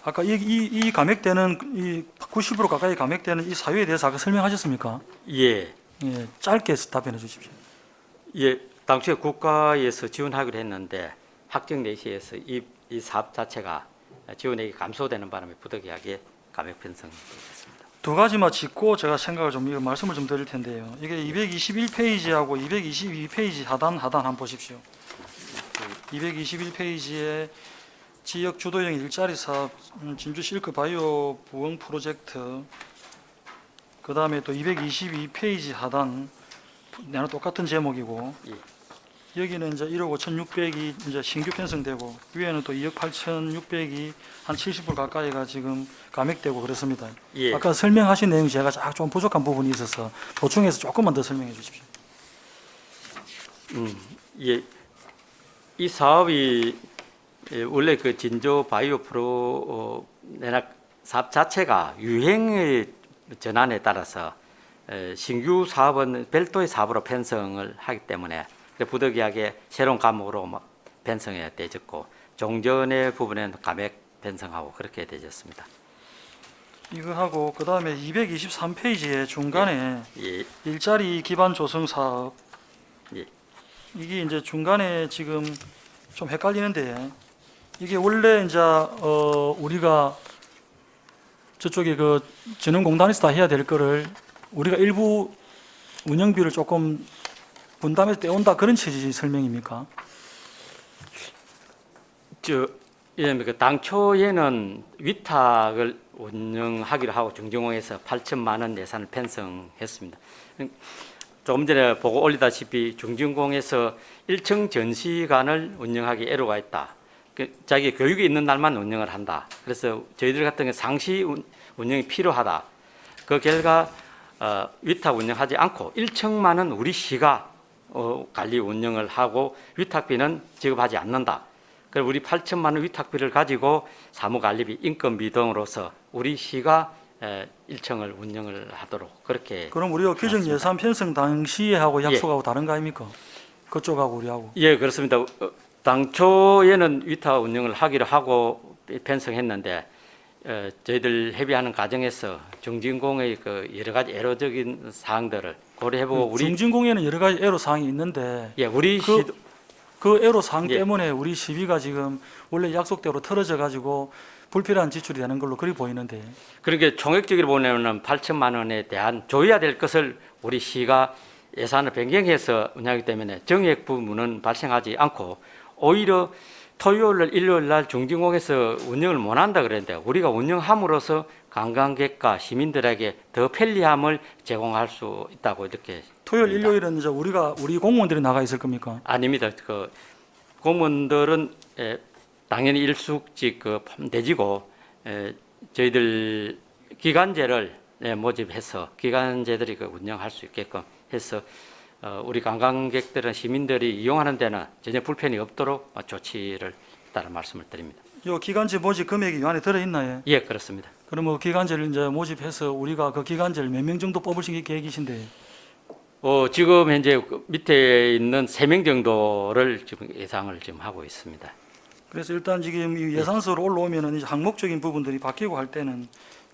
아까 이 감액되는 이 90% 가까이 감액되는 이 사유에 대해서 아까 설명하셨습니까? 예, 예, 짧게 답변해 주십시오. 예, 당초에 국가에서 지원하기로 했는데 확정 내시에서 이 사업 자체가 지원액이 감소되는 바람에 부득이하게 감액 편성됐습니다. 두 가지만 짚고 제가 생각을 좀 이거 말씀을 좀 드릴 텐데요. 이게 221페이지하고 222페이지 하단 한번 보십시오. 221페이지에 지역 주도형 일자리 사업 진주 실크 바이오 부흥 프로젝트, 그 다음에 또 222페이지 하단 내랑 똑같은 제목이고, 예. 여기는 이제 1억 5,600이 이제 신규 편성되고, 위에는 또 2억 8,600이 한 70% 가까이가 지금 감액되고 그렇습니다. 예. 아까 설명하신 내용 제가 좀 부족한 부분이 있어서 보충해서 조금만 더 설명해 주십시오. 예, 이 사업이 원래 그 진조 바이오 프로 내락 사업 자체가 유행의 전환에 따라서 신규 사업은 별도의 사업으로 편성을 하기 때문에 부득이하게 새로운 과목으로 편성이 되졌고, 종전의 부분에는 감액 편성하고 그렇게 되졌습니다. 이거 하고 그 다음에 223페이지에 중간에 예, 일자리 기반 조성 사업, 예. 이게 이제 중간에 지금 좀 헷갈리는데, 이게 원래 이제 우리가 저쪽에 그 진흥공단에서 다 해야 될 거를 우리가 일부 운영비를 조금 분담해서 떼온다, 그런 취지 설명입니까? 예, 그 당초에는 위탁을 운영하기로 하고 중진공에서 8천만 원 예산을 편성했습니다. 조금 전에 보고 올리다시피 중진공에서 1층 전시관을 운영하기 애로가 있다. 자기 교육이 있는 날만 운영을 한다. 그래서 저희들 같은 경우 상시 운영이 필요하다. 그 결과 위탁 운영하지 않고 1층만은 우리 시가 관리 운영을 하고 위탁비는 지급하지 않는다. 그리고 우리 8천만 원 위탁비를 가지고 사무관리비, 인건비 등으로서 우리 시가 1층을 운영을 하도록 그렇게. 그럼 우리가 규정 해놨습니다. 예산 편성 당시에 하고 약속하고 다른 거 아닙니까? 그쪽하고 우리하고. 예, 그렇습니다. 당초에는 위탁 운영을 하기로 하고 편성했는데 저희들 협의하는 과정에서 중진공의 그 여러 가지 애로적인 사항들을 고려해보고 우리 중진공에는 여러 가지 애로 사항이 있는데, 예, 우리 시도 그 애로 사항 예. 때문에 우리 시비가 지금 원래 약속대로 틀어져 가지고 불필요한 지출이 되는 걸로 그리 보이는데. 그러니까 총액적으로 보면 8천만 원에 대한 줘야 될 것을 우리 시가 예산을 변경해서 운영하기 때문에 정액 부분은 발생하지 않고, 오히려 토요일 날 일요일 날 중진공에서 운영을 못 한다 그랬는데 우리가 운영함으로써 관광객과 시민들에게 더 편리함을 제공할 수 있다고 이렇게. 토요일 봅니다. 일요일은 이제 우리 공무원들이 나가 있을 겁니까? 아닙니다. 그 공무원들은 당연히 일숙직 내지고 저희들 기간제를 모집해서 기간제들이 운영할 수 있게끔 해서 우리 관광객들은 시민들이 이용하는 데는 전혀 불편이 없도록 조치를 따라 말씀을 드립니다. 요 기간제 모집 금액이 이 안에 들어 있나요? 예, 그렇습니다. 그럼 뭐 기간제를 이제 모집해서 우리가 그 기간제를 몇 명 정도 뽑으실 계획이신데? 지금 현재 그 밑에 있는 3명 정도를 지금 예상을 지금 하고 있습니다. 그래서 일단 지금 이 예산서로 올라오면은 이제 항목적인 부분들이 바뀌고 할 때는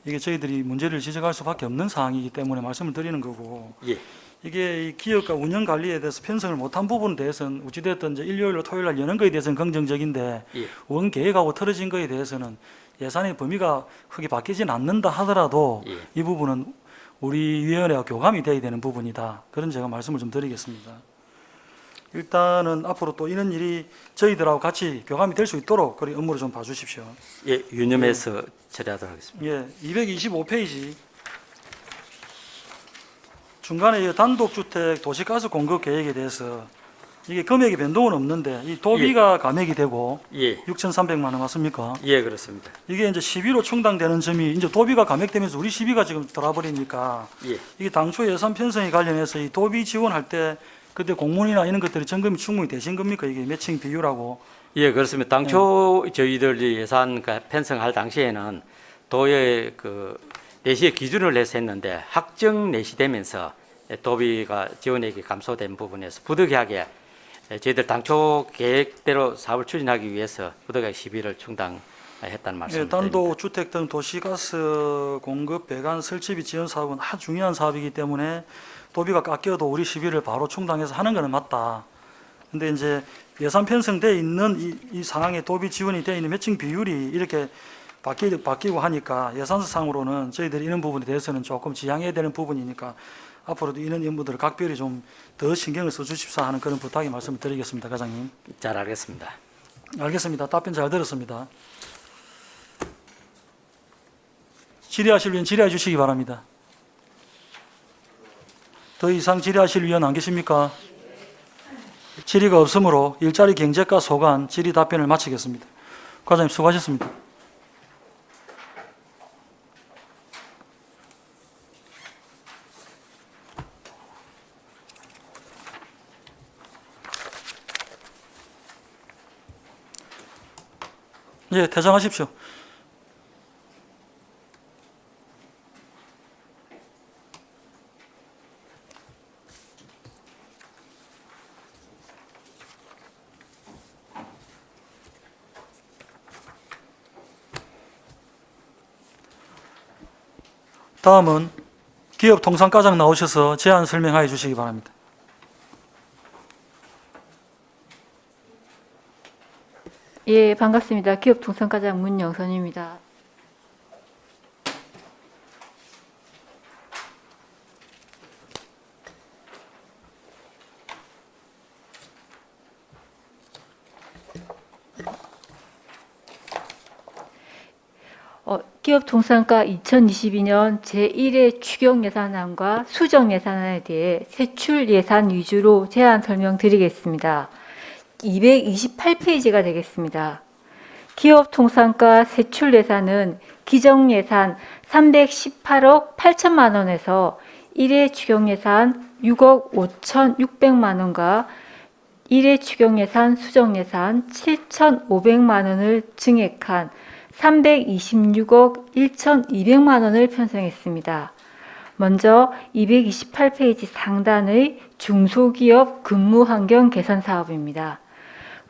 이게 저희들이 문제를 지적할 수밖에 없는 사항이기 때문에 말씀을 드리는 거고, 예, 이게 이 기업과 운영 관리에 대해서 편성을 못한 부분에 대해서는 어찌됐든 이제 일요일로 토요일날 여는 거에 대해서는 긍정적인데, 예. 원 계획하고 틀어진 거에 대해서는 예산의 범위가 크게 바뀌진 않는다 하더라도 예. 이 부분은 우리 위원회와 교감이 돼야 되는 부분이다. 그런 제가 말씀을 좀 드리겠습니다. 일단은 앞으로 또 이런 일이 저희들하고 같이 교감이 될 수 있도록 그런 업무를 좀 봐주십시오. 예, 유념해서 처리하도록 하겠습니다. 예, 225페이지 중간에 이 단독주택 도시가스 공급 계획에 대해서 이게 금액의 변동은 없는데 이 도비가 감액이 되고 예, 6,300만 원 맞습니까? 예, 그렇습니다. 이게 이제 시비로 충당되는 점이 이제 도비가 감액되면서 우리 시비가 지금 돌아버리니까 예, 이게 당초 예산 편성에 관련해서 이 도비 지원할 때 그때 공문이나 이런 것들이 점검이 충분히 되신 겁니까? 이게 매칭 비율하고. 예, 그렇습니다. 당초 저희들이 예산 편성할 당시에는 도의 그 내시의 기준을 내서 했는데 확정 내시되면서 도비가 지원액이 감소된 부분에서 부득이하게 저희들 당초 계획대로 사업을 추진하기 위해서 부덕의 시비를 충당했다는 말씀을 드립니다. 단독 주택 등 도시가스 공급 배관 설치비 지원 사업은 아주 중요한 사업이기 때문에 도비가 깎여도 우리 시비를 바로 충당해서 하는 것은 맞다. 근데 이제 예산 편성돼 있는 이 상황에 도비 지원이 되어 있는 매칭 비율이 이렇게 바뀌고 하니까 예산상으로는 저희들이 이런 부분에 대해서는 조금 지양해야 되는 부분이니까 앞으로도 이런 업무들을 각별히 좀 더 신경을 써주십사 하는 그런 부탁의 말씀을 드리겠습니다, 과장님. 잘 알겠습니다. 알겠습니다. 답변 잘 들었습니다. 질의하실 위원 질의해 주시기 바랍니다. 더 이상 질의하실 위원 안 계십니까? 질의가 없으므로 일자리 경제과 소관 질의 답변을 마치겠습니다. 과장님 수고하셨습니다. 예, 퇴장하십시오. 다음은 기업통상과장 나오셔서 제안 설명하여 주시기 바랍니다. 예, 반갑습니다. 기업통상과장 문영선입니다. 기업통상과 2022년 제1회 추경예산안과 수정예산안에 대해 세출예산 위주로 제안 설명드리겠습니다. 228페이지가 되겠습니다. 기업통상과 세출예산은 기정예산 318억 8천만 원에서 1회 추경예산 6억 5,600만 원과 1회 추경예산 수정예산 7,500만 원을 증액한 326억 1,200만 원을 편성했습니다. 먼저 228페이지 상단의 중소기업 근무환경 개선 사업입니다.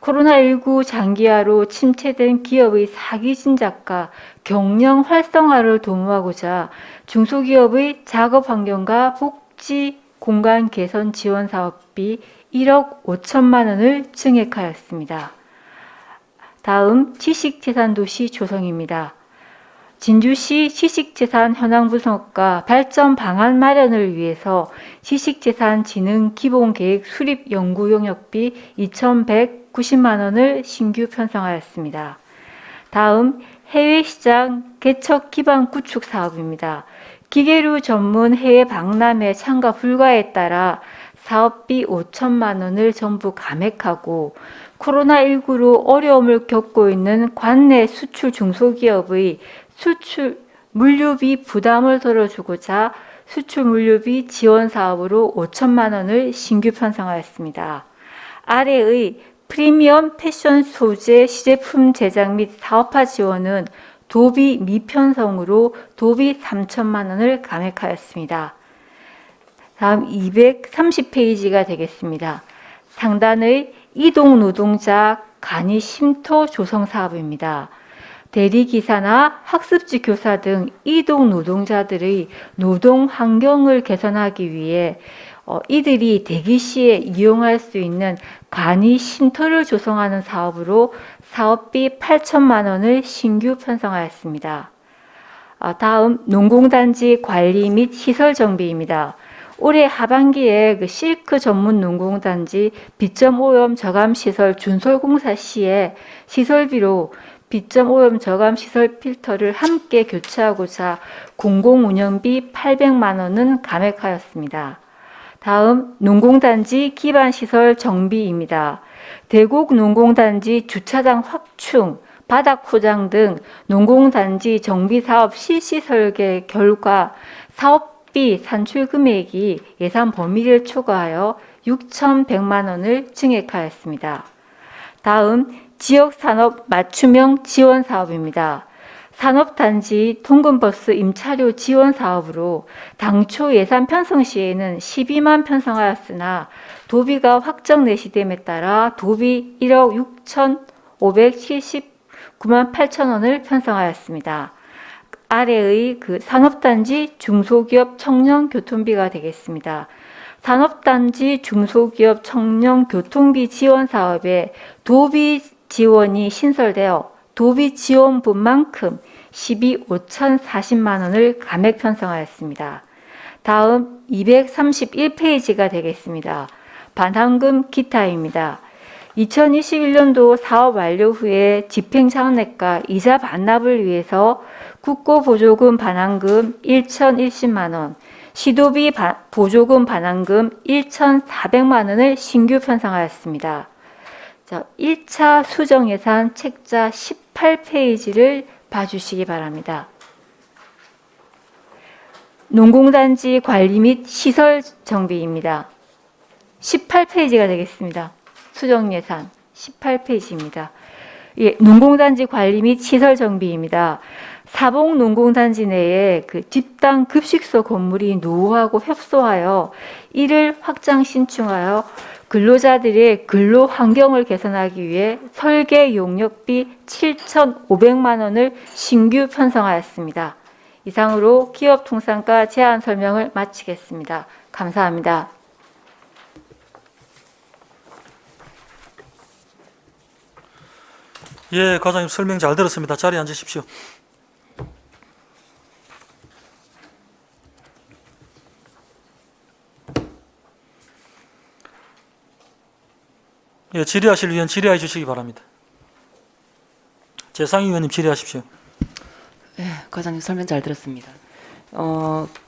코로나19 장기화로 침체된 기업의 사기 진작과 경영 활성화를 도모하고자 중소기업의 작업 환경과 복지 공간 개선 지원 사업비 1억 5천만 원을 증액하였습니다. 다음 지식재산도시 조성입니다. 진주시 지식재산 현황 분석과 발전 방안 마련을 위해서 지식재산진흥 기본계획 수립 연구 용역비 2,190만 원을 신규 편성하였습니다. 다음 해외시장 개척 기반 구축 사업입니다. 기계류 전문 해외 박람회 참가 불가에 따라 사업비 5천만 원을 전부 감액하고 코로나19로 어려움을 겪고 있는 관내 수출 중소기업의 수출 물류비 부담을 덜어주고자 수출 물류비 지원 사업으로 5천만 원을 신규 편성하였습니다. 아래의 프리미엄 패션 소재 시제품 제작 및 사업화 지원은 도비 미편성으로 도비 3천만 원을 감액하였습니다. 다음 230페이지가 되겠습니다. 상단의 이동 노동자 간이 쉼터 조성 사업입니다. 대리기사나 학습지 교사 등 이동 노동자들의 노동 환경을 개선하기 위해 이들이 대기 시에 이용할 수 있는 간이 쉼터를 조성하는 사업으로 사업비 8천만 원을 신규 편성하였습니다. 다음 농공단지 관리 및 시설 정비입니다. 올해 하반기에 실크 전문 농공단지 비점 오염 저감 시설 준설공사 시에 시설비로 비점 오염 저감 시설 필터를 함께 교체하고자 공공운영비 800만 원은 감액하였습니다. 다음 농공단지 기반시설 정비입니다. 대곡 농공단지 주차장 확충, 바닥 포장 등 농공단지 정비사업 실시 설계 결과 사업비 산출 금액이 예산 범위를 초과하여 6,100만 원을 증액하였습니다. 다음 지역산업 맞춤형 지원 사업입니다. 산업단지 통근버스 임차료 지원 사업으로 당초 예산 편성 시에는 12만 편성하였으나 도비가 확정 내시됨에 따라 도비 1억 6,579만 8천 원을 편성하였습니다. 아래의 그 산업단지 중소기업 청년 교통비가 되겠습니다. 산업단지 중소기업 청년 교통비 지원 사업에 도비 지원이 신설되어 도비 지원분만큼 12억 5,040만 원을 감액 편성하였습니다. 다음 231페이지가 되겠습니다. 반환금 기타입니다. 2021년도 사업 완료 후에 집행장례과 이자 반납을 위해서 국고보조금 반환금 1,010만 원, 시도비 보조금 반환금 1,400만 원을 신규 편성하였습니다. 자, 1차 수정예산 책자 18페이지를 봐주시기 바랍니다. 농공단지 관리 및 시설 정비입니다. 18페이지가 되겠습니다. 수정예산 18페이지입니다. 예, 농공단지 관리 및 시설 정비입니다. 사봉 농공단지 내에 그 집단 급식소 건물이 노후하고 협소하여 이를 확장 신축하여 근로자들의 근로 환경을 개선하기 위해 설계 용역비 7,500만 원을 신규 편성하였습니다. 이상으로 기업통상과 제안 설명을 마치겠습니다. 감사합니다. 예, 과장님 설명 잘 들었습니다. 자리에 앉으십시오. 예, 질의하실 위원 질의해 주시기 바랍니다. 재상희 의원님 질의하십시오. 네, 과장님 설명 잘 들었습니다.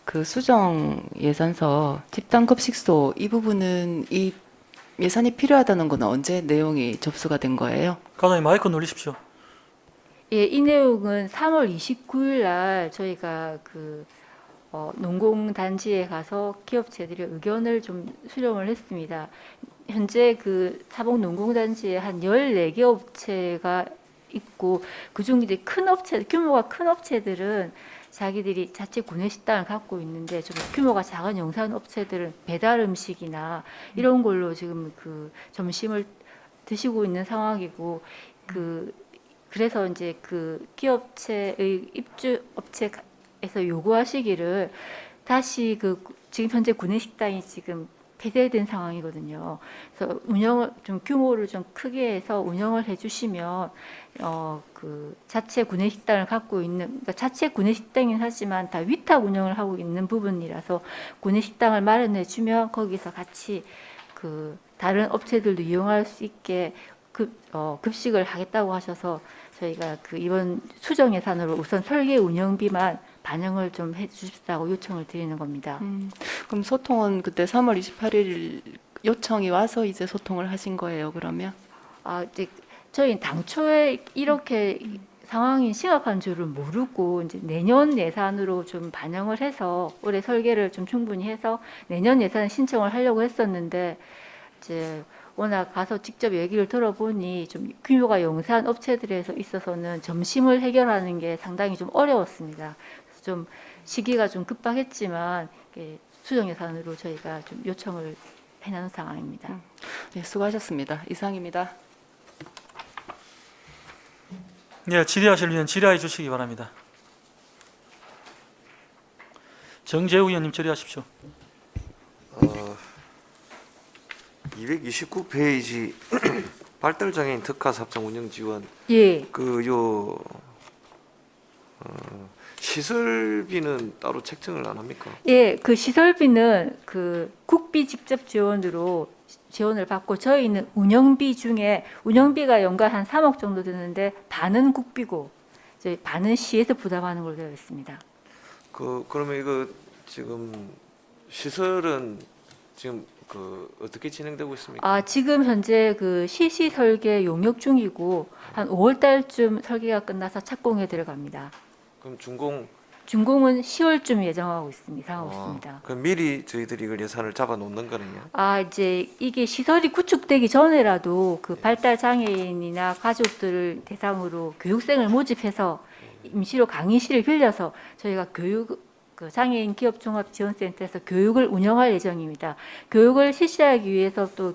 그 수정 예산서 집단급식소 이 부분은 이 예산이 필요하다는 건 언제 내용이 접수가 된 거예요? 과장님 마이크 눌리십시오. 예, 이 내용은 3월 29일 날 저희가 그 농공단지에 가서 기업체들의 의견을 좀 수렴을 했습니다. 현재 그 사봉 농공단지에 한 14개 업체가 있고 그중 이제 큰 업체, 규모가 큰 업체들은 자기들이 자체 구내식당을 갖고 있는데 좀 규모가 작은 영산 업체들은 배달 음식이나 이런 걸로 지금 그 점심을 드시고 있는 상황이고 그래서 이제 그 기업체의 입주 업체에서 요구하시기를 다시 그 지금 현재 구내식당이 지금 폐쇄된 상황이거든요. 그래서 운영을 좀 규모를 좀 크게 해서 운영을 해주시면 그 자체 구내식당을 갖고 있는 그러니까 자체 구내식당이긴 하지만 다 위탁 운영을 하고 있는 부분이라서 구내식당을 마련해주면 거기서 같이 그 다른 업체들도 이용할 수 있게 급식을 하겠다고 하셔서 저희가 그 이번 수정 예산으로 우선 설계 운영비만 반영을 좀 해주십사고 요청을 드리는 겁니다. 그럼 소통은 그때 3월 28일 요청이 와서 이제 소통을 하신 거예요, 그러면? 이제 저희 당초에 이렇게 상황이 심각한 줄을 모르고 이제 내년 예산으로 좀 반영을 해서 올해 설계를 좀 충분히 해서 내년 예산 신청을 하려고 했었는데 이제 워낙 가서 직접 얘기를 들어보니 좀 규모가 영세한 업체들에서 있어서는 점심을 해결하는 게 상당히 좀 어려웠습니다. 그래서 좀 시기가 좀 급박했지만 수정 예산으로 저희가 좀 요청을 해놓은 상황입니다. 네, 수고하셨습니다. 이상입니다. 예, 질의하실 위원 질의해 주시기 바랍니다. 정재우 의원님 질의하십시오. 229페이지 발달장애인 특화사업장 운영 지원. 예. 시설비는 따로 책정을 안 합니까? 예, 그 시설비는 그 국비 직접 지원으로 지원을 받고 저희는 운영비 중에 운영비가 연간 한 3억 정도 드는데 반은 국비고 저희 반은 시에서 부담하는 걸로 되어 있습니다. 그러면 이거 지금 시설은 지금 어떻게 진행되고 있습니까? 지금 현재 그 시시 설계 용역 중이고 한 5월 달쯤 설계가 끝나서 착공에 들어갑니다. 그럼 준공은 10월쯤 예정하고 있습니다. 그럼 미리 저희들이 이걸 예산을 잡아 놓는 거네요. 이제 이게 시설이 구축되기 전에라도 그 발달 장애인이나 가족들을 대상으로 교육생을 모집해서 임시로 강의실을 빌려서 저희가 그 장애인 기업 종합 지원센터에서 교육을 운영할 예정입니다. 교육을 실시하기 위해서 또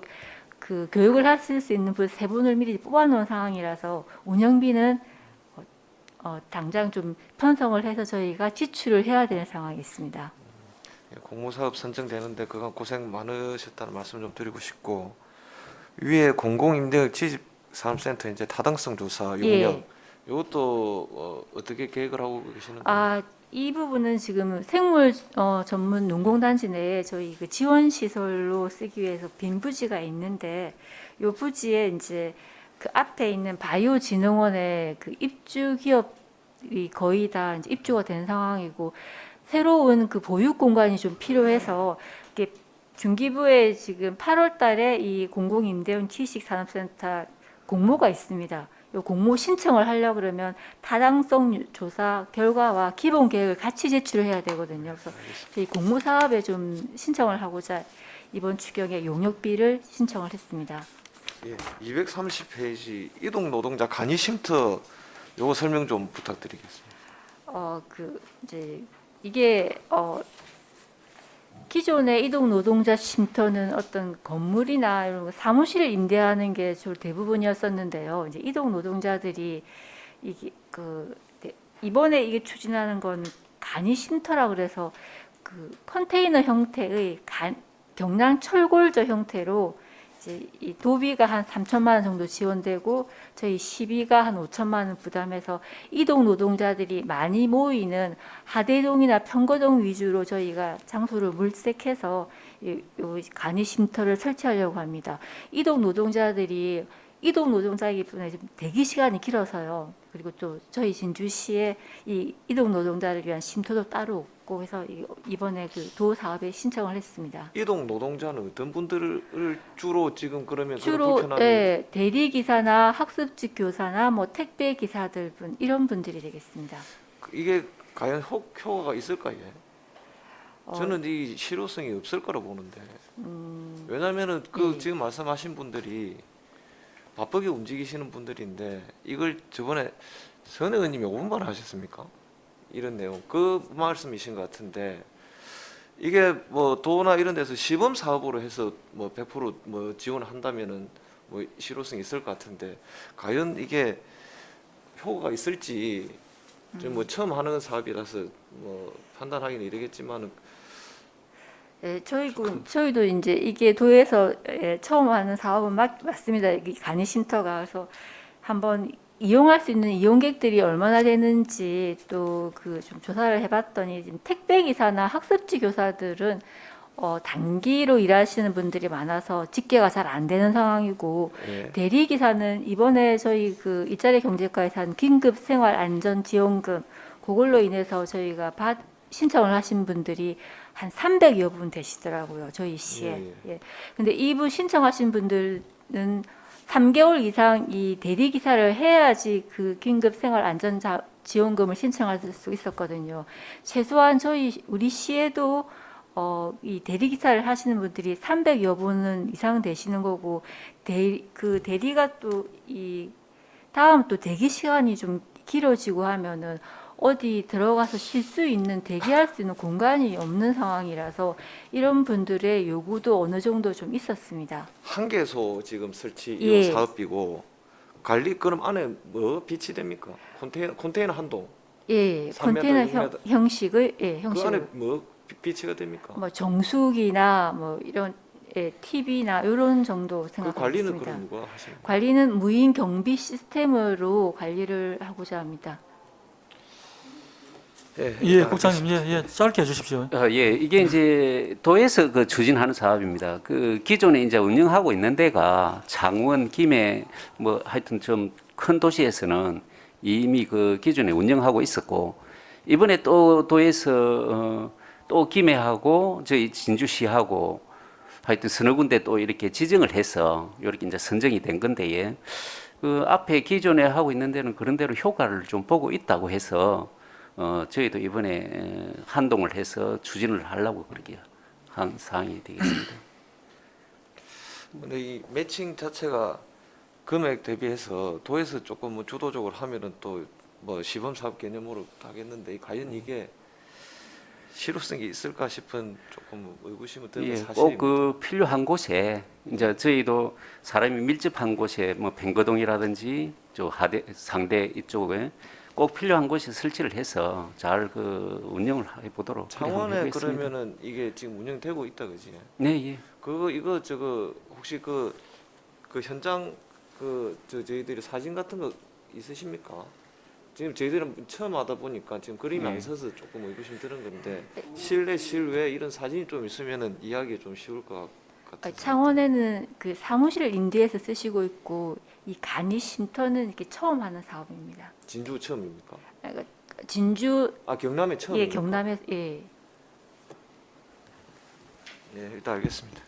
그 교육을 하실 수 있는 분 3분을 미리 뽑아놓은 상황이라서 운영비는 당장 좀 편성을 해서 저희가 지출을 해야 되는 상황이 있습니다. 공모사업 선정되는데 그간 고생 많으셨다는 말씀 좀 드리고 싶고, 위에 공공임대업 지집산업센터 이제 타당성 조사 용역, 예. 이것도 어떻게 계획을 하고 계시는가요? 이 부분은 지금 생물 전문 농공단지 내에 저희 그 지원 시설로 쓰기 위해서 빈 부지가 있는데, 이 부지에 이제 그 앞에 있는 바이오진흥원의 그 입주 기업이 거의 다 이제 입주가 된 상황이고, 새로운 그 보육 공간이 좀 필요해서 이게 중기부에 지금 8월 달에 이 공공임대용 취식산업센터 공모가 있습니다. 이 공모 신청을 하려고 그러면 타당성 조사 결과와 기본 계획을 같이 제출을 해야 되거든요. 그래서 이 공모 사업에 좀 신청을 하고자 이번 추경에 용역비를 신청을 했습니다. 예, 230페이지 이동 노동자 간이 쉼터 요거 설명 좀 부탁드리겠습니다. 이제 이게 기존의 이동 노동자 쉼터는 어떤 건물이나 이런 거 사무실을 임대하는 게 주로 대부분이었었는데요. 이제 이동 노동자들이 이번에 이게 추진하는 건 간이 쉼터라 그래서 그 컨테이너 형태의 경량 철골조 형태로 이제 이 도비가 한 3천만 원 정도 지원되고 저희 시비가 한 5천만 원 부담해서 이동 노동자들이 많이 모이는 하대동이나 평거동 위주로 저희가 장소를 물색해서 이 간이 쉼터를 설치하려고 합니다. 이동 노동자들이 이동 노동자이기 때문에 대기 시간이 길어서요. 그리고 또 저희 진주시에 이 이동 노동자를 위한 쉼터도 따로 없고 해서 이번에 그 도 사업에 신청을 했습니다. 이동 노동자는 어떤 분들을 주로 지금 그러면 주로 불편함이 대리 기사나 학습직 교사나 뭐 택배 기사들 분 이런 분들이 되겠습니다. 이게 과연 효과가 있을까요? 저는 이 실효성이 없을 거라고 보는데. 왜냐면은 그 지금 말씀하신 분들이 바쁘게 움직이시는 분들인데 이걸 저번에 전 의원님이 5분만 하셨습니까? 이런 내용 그 말씀이신 것 같은데, 이게 뭐 도나 이런 데서 시범 사업으로 해서 뭐 100% 뭐 지원을 한다면은 뭐 실효성이 있을 것 같은데, 과연 이게 효과가 있을지 지금 뭐 처음 하는 사업이라서 뭐 판단하기는 이르겠지만은. 네, 저희도 이제 이게 도에서 처음 하는 사업은 맞습니다. 이 간이 쉼터가 그래서 한번 이용할 수 있는 이용객들이 얼마나 되는지 또 그 좀 조사를 해봤더니 지금 택배 기사나 학습지 교사들은 단기로 일하시는 분들이 많아서 직계가 잘 안 되는 상황이고, 예. 대리 기사는 이번에 저희 그 일자리 경제과에서 한 긴급 생활 안전 지원금 그걸로 인해서 저희가 신청을 하신 분들이 한 300여 분 되시더라고요, 저희 시에. 예. 근데 이분 신청하신 분들은 3개월 이상 이 대리 기사를 해야지 그 긴급 생활 안전 지원금을 신청할 수 있었거든요. 최소한 우리 시에도 이 대리 기사를 하시는 분들이 300여 분은 이상 되시는 거고, 그 대리가 또 다음 또 대기 시간이 좀 길어지고 하면은 어디 들어가서 쉴 수 있는 대기할 수 있는 공간이 없는 상황이라서 이런 분들의 요구도 어느 정도 좀 있었습니다. 한개소 지금 설치 예. 이 사업이고, 관리 그럼 안에 뭐 비치됩니까? 컨테이너 한 동. 예, 3m, 컨테이너 6m. 형식을 그 형식을 안에 뭐 비치가 됩니까? 뭐 정수기나 뭐 이런 TV나 이런 정도 그 생각하고 관리는 있습니다. 그럼 누가 하십니까? 관리는 무인 경비 시스템으로 관리를 하고자 합니다. 예, 국장님, 짧게 해주십시오. 이게 이제 도에서 그 추진하는 사업입니다. 그 기존에 이제 운영하고 있는 데가 창원, 김해, 뭐 하여튼 좀 큰 도시에서는 이미 그 기존에 운영하고 있었고, 이번에 또 도에서 또 김해하고 저희 진주시하고 하여튼 서너 군데 또 이렇게 지정을 해서 이렇게 이제 선정이 된 건데, 그 앞에 기존에 하고 있는 데는 그런 대로 효과를 좀 보고 있다고 해서 저희도 이번에 한동을 해서 추진을 하려고 그렇게 한 사항이 되겠습니다. 근데 이 매칭 자체가 금액 대비해서 도에서 조금 뭐 주도적으로 하면은 또 뭐 시범 사업 개념으로 하겠는데 과연 이게 실효성이 있을까 싶은 조금 의구심을 드는 예, 사실입니다. 꼭 그 필요한 곳에 이제 저희도 사람이 밀집한 곳에 뭐 뱅거동이라든지 저 하대 상대 이쪽에 꼭 필요한 곳에 설치를 해서 잘 그 운영을 해보도록 창원에 해보겠습니다. 그러면은 이게 지금 운영되고 있다 그지? 네, 예. 이거 저거 혹시 그 현장 저희들이 사진 같은 거 있으십니까? 지금 저희들은 처음 하다 보니까 지금 그림이 안 서서 조금 의구심 드는 건데 실내 실외 이런 사진이 좀 있으면은 이해하기 좀 쉬울 것 같아요. 창원에는 그 사무실을 임대해서 쓰시고 있고 이 간이 쉼터는 이렇게 처음 하는 사업입니다. 진주 처음입니까? 그러니까 진주 경남에 처음. 예, 경남에 예. 예, 일단 알겠습니다.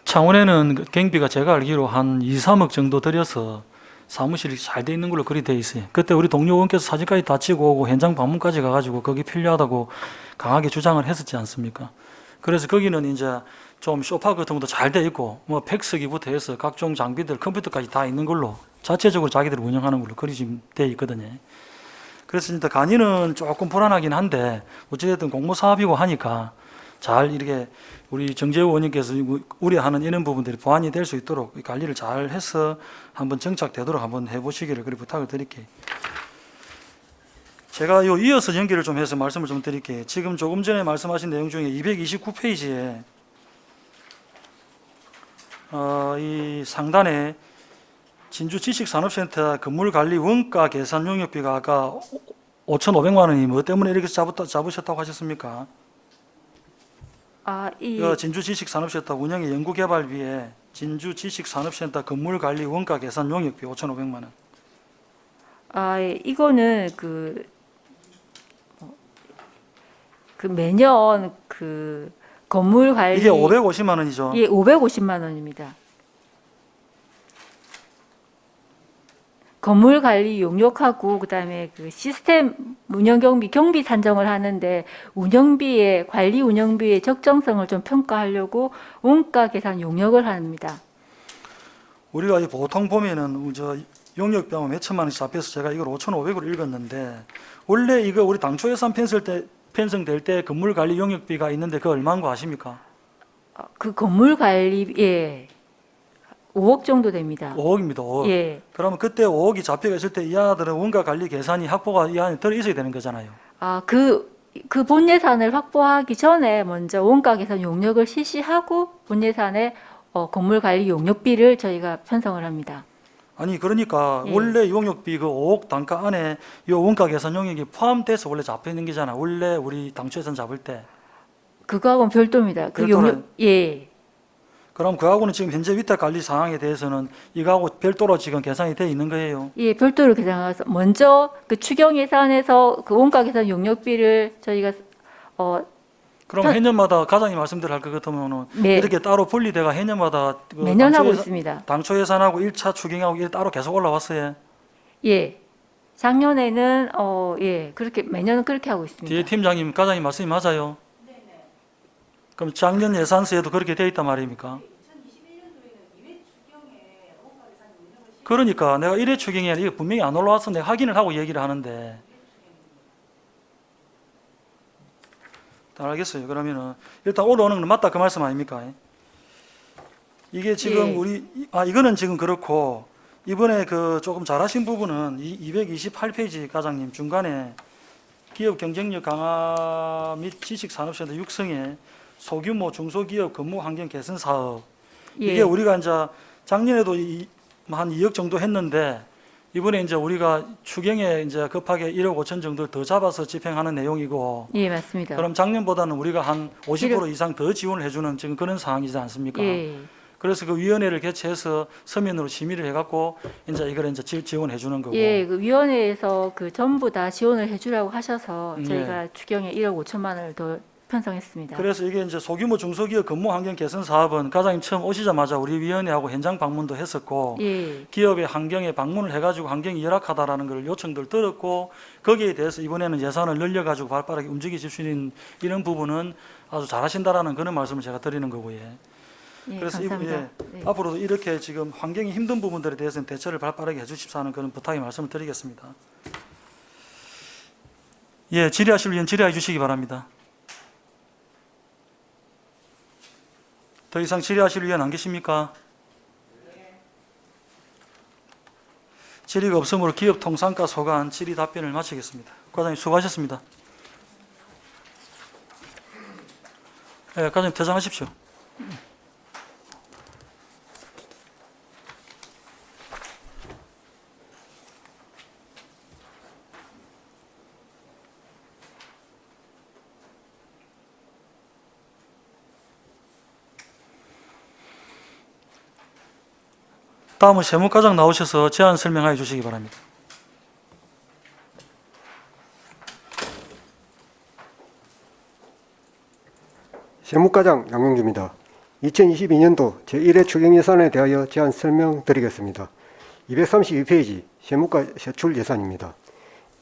창원에는 그 경비가 제가 알기로 한 2, 3억 정도 들여서 사무실이 잘 돼 있는 걸로 그리 돼 있어요. 그때 우리 동료 의원께서 사진까지 다 찍어 오고 현장 방문까지 가가지고 거기 필요하다고 강하게 주장을 했었지 않습니까? 그래서 거기는 이제 좀 소파 같은 것도 잘 돼 있고 뭐 팩스기부터 해서 각종 장비들 컴퓨터까지 다 있는 걸로 자체적으로 자기들이 운영하는 걸로 그리 지금 돼 있거든요. 그래서 일단 간이는 조금 불안하긴 한데 어찌됐든 공모 사업이고 하니까 잘 이렇게 우리 정재우 의원님께서 우려하는 이런 부분들이 보완이 될 수 있도록 관리를 잘 해서 한번 정착되도록 한번 해보시기를 그리 부탁을 드릴게요. 제가 이어서 연결을 좀 해서 말씀을 좀 드릴게요. 지금 조금 전에 말씀하신 내용 중에 229페이지에 이 상단에 진주지식산업센터 건물관리 원가 계산 용역비가 아까 5,500만 원이 뭐 때문에 이렇게 잡으셨다고 하셨습니까? 진주지식산업센터 운영의 연구개발비에 진주지식산업센터 건물관리 원가 계산 용역비 5,500만 원. 이거는 그 매년 그 건물 관리 이게 550만 원이죠. 예, 550만 원입니다. 건물 관리 용역하고 그다음에 그 시스템 운영 경비 산정을 하는데 운영비의 관리 운영비의 적정성을 좀 평가하려고 원가 계산 용역을 합니다. 우리가 보통 보면은 용역비하면 몇 천만 원씩 잡혀서 제가 이걸 5,500으로 읽었는데 원래 이거 우리 당초 예산 편성될 때 건물 관리 용역비가 있는데 그 얼마인 거 아십니까? 그 건물 관리 예. 5억 정도 됩니다. 5억입니다. 5억. 예. 그러면 그때 5억이 잡혀가 있을 때 이 아들은 원가 관리 계산이 확보가 이 안에 들어 있어야 되는 거잖아요. 그 본 예산을 확보하기 전에 먼저 원가 계산 용역을 실시하고 본 예산에 건물 관리 용역비를 저희가 편성을 합니다. 아니 그러니까 예. 원래 용역비 그 5억 단가 안에 이 원가 계산 용역이 포함돼서 원래 잡혀 있는 게잖아. 원래 우리 당초 예산 잡을 때. 그거하고는 별도입니다. 그 용역 예. 그럼 그하고는 지금 현재 위탁 관리 상황에 대해서는 이거하고 별도로 지금 계산이 돼 있는 거예요. 예, 별도로 계산해서 먼저 그 추경 예산에서 그 원가 계산 용역비를 저희가 그럼 해년마다 과장님 말씀대로 할 것 같으면은 네. 이렇게 따로 분리돼가 해년마다 그 매년 하고 당초 있습니다. 당초 예산하고 1차 추경하고 이게 따로 계속 올라왔어요. 예. 작년에는 예, 그렇게 매년 그렇게 하고 있습니다. 뒤에 팀장님, 과장님 말씀이 맞아요. 네네. 그럼 작년 예산서에도 그렇게 돼 있단 말입니까? 2021년도에는 2회 추경에 원가 계산 용역을 그러니까 내가 1회 추경에 이게 분명히 안 올라와서 내가 확인을 하고 얘기를 하는데. 알겠어요. 그러면은 일단 올라오는 건 맞다 그 말씀 아닙니까? 이게 지금 예. 이거는 지금 그렇고 이번에 그 조금 잘하신 부분은 228페이지 과장님 중간에 기업 경쟁력 강화 및 지식산업센터 육성에 소규모 중소기업 근무 환경 개선 사업. 예. 이게 우리가 이제 작년에도 한 2억 정도 했는데 이번에 이제 우리가 추경에 이제 급하게 1억 5천 정도 더 잡아서 집행하는 내용이고. 예, 맞습니다. 그럼 작년보다는 우리가 한 50% 이상 더 지원을 해주는 지금 그런 상황이지 않습니까? 예. 그래서 그 위원회를 개최해서 서면으로 심의를 해갖고 이제 이걸 이제 지원해 주는 거고. 예, 그 위원회에서 그 전부 다 지원을 해주라고 하셔서 저희가 예. 추경에 1억 5천만 원을 더 편성했습니다. 그래서 이게 이제 소규모 중소기업 근무 환경 개선 사업은 과장님 처음 오시자마자 우리 위원회하고 현장 방문도 했었고 예. 기업의 환경에 방문을 해가지고 환경이 열악하다라는 걸 요청들 들었고 거기에 대해서 이번에는 예산을 늘려가지고 발빠르게 움직이실 수 있는 이런 부분은 아주 잘하신다라는 그런 말씀을 제가 드리는 거고요. 예, 그래서 감사합니다. 네. 앞으로도 이렇게 지금 환경이 힘든 부분들에 대해서는 대처를 발빠르게 해주십사 하는 그런 부탁의 말씀을 드리겠습니다. 예, 질의하실 의원 질의해 주시기 바랍니다. 더 이상 질의하실 의원 안 계십니까? 질의가 없으므로 기업통상과 소관 질의 답변을 마치겠습니다. 과장님 수고하셨습니다. 예, 과장님 퇴장하십시오. 다음은 세무과장 나오셔서 제안 설명해 주시기 바랍니다. 세무과장 양용주입니다. 2022년도 제1회 추경예산에 대하여 제안 설명드리겠습니다. 232페이지 세무과 세출 예산입니다.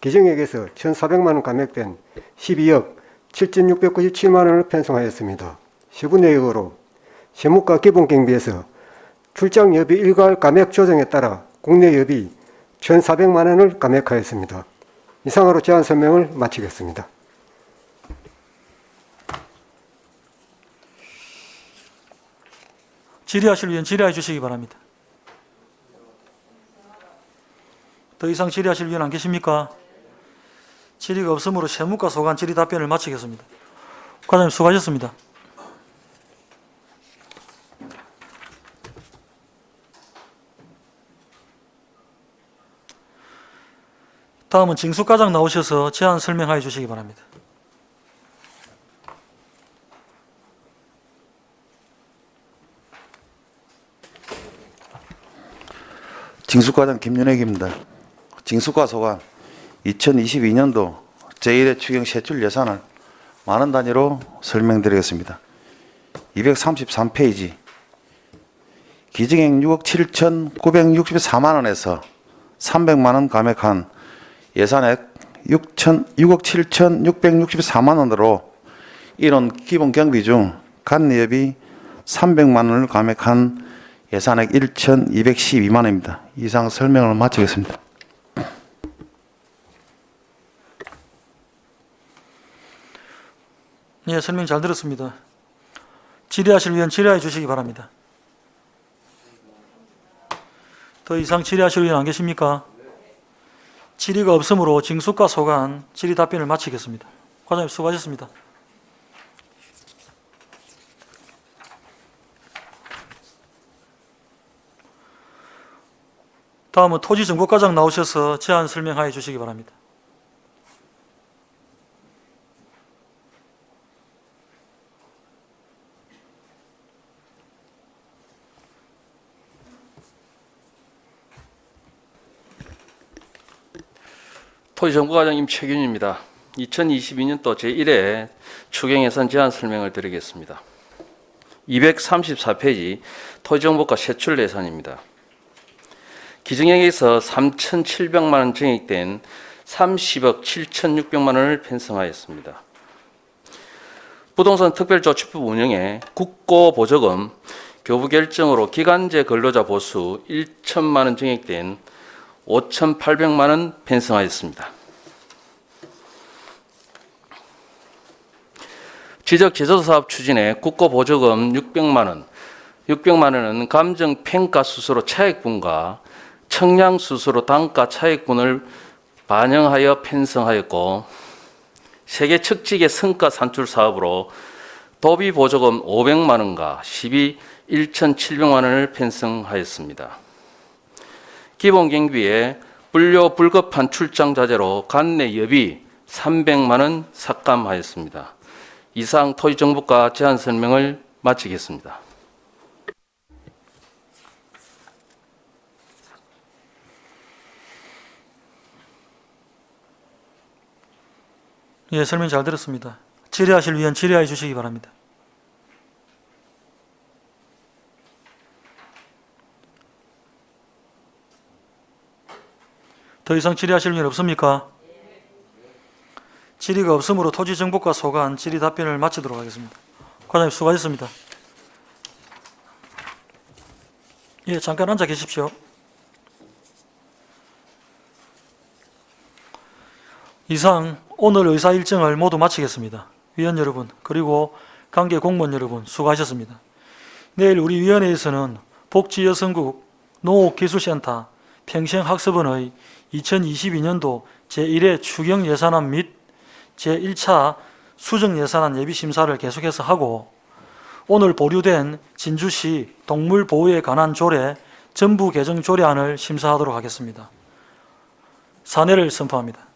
기정액에서 1,400만 원 감액된 12억 7,697만 원을 편성하였습니다. 세부 내역으로 세무과 기본경비에서 출장 여비 일괄 감액 조정에 따라 국내 여비 1,400만 원을 감액하였습니다. 이상으로 제안 설명을 마치겠습니다. 질의하실 의원 질의해 주시기 바랍니다. 더 이상 질의하실 의원 안 계십니까? 질의가 없으므로 세무과 소관 질의 답변을 마치겠습니다. 과장님 수고하셨습니다. 다음은 징수과장 나오셔서 제안 설명해 주시기 바랍니다. 징수과장 김윤혁입니다. 징수과 소관 2022년도 제1회 추경 세출 예산을 만원 단위로 설명드리겠습니다. 233페이지 기증액 6억 7,964만 원에서 300만 원 감액한 예산액 6억 7,664만 원으로 이론 기본 경비 중 간내협이 300만 원을 감액한 예산액 1,212만 원입니다. 이상 설명을 마치겠습니다. 예, 설명 잘 들었습니다. 질의하실 의원 질의해 주시기 바랍니다. 더 이상 질의하실 의원 안 계십니까? 질의가 없으므로 징수과 소관 질의 답변을 마치겠습니다. 과장님 수고하셨습니다. 다음은 토지정보과장 나오셔서 제안 설명하여 주시기 바랍니다. 토지정보과장 임채균입니다. 2022년도 제1회 추경예산 제안 설명을 드리겠습니다. 234페이지 토지정보과 세출 예산입니다. 기증액에서 3,700만 원 증액된 30억 7,600만 원을 편성하였습니다. 부동산 특별조치법 운영에 국고보조금 교부 결정으로 기간제 근로자 보수 1천만 원 증액된 5,800만 원 편성하였습니다. 지적제조도 사업 추진에 국고보조금 600만 원, 600만 원은 감정평가 수수료 차액분과 청량 수수료 단가 차익분을 반영하여 편성하였고 세계 척지계 성과 산출 사업으로 도비 보조금 500만 원과 시비 1,700만 원을 편성하였습니다. 기본 경비에 불료 불급한 출장 자재로 간내 여비 300만 원 삭감하였습니다. 이상 토지정보과 제안 설명을 마치겠습니다. 예, 설명 잘 들었습니다. 질의하실 의원 질의해 주시기 바랍니다. 더 이상 질의하실 의원 없습니까? 질의가 없으므로 토지정보과 소관 질의 답변을 마치도록 하겠습니다. 과장님 수고하셨습니다. 예, 잠깐 앉아 계십시오. 이상 오늘 의사 일정을 모두 마치겠습니다. 위원 여러분, 그리고 관계 공무원 여러분 수고하셨습니다. 내일 우리 위원회에서는 복지여성국 농업기술센터 평생학습원의 2022년도 제1회 추경 예산안 및 제1차 수정 예산안 예비 심사를 계속해서 하고, 오늘 보류된 진주시 동물보호에 관한 조례 전부 개정 조례안을 심사하도록 하겠습니다. 사내를 선포합니다.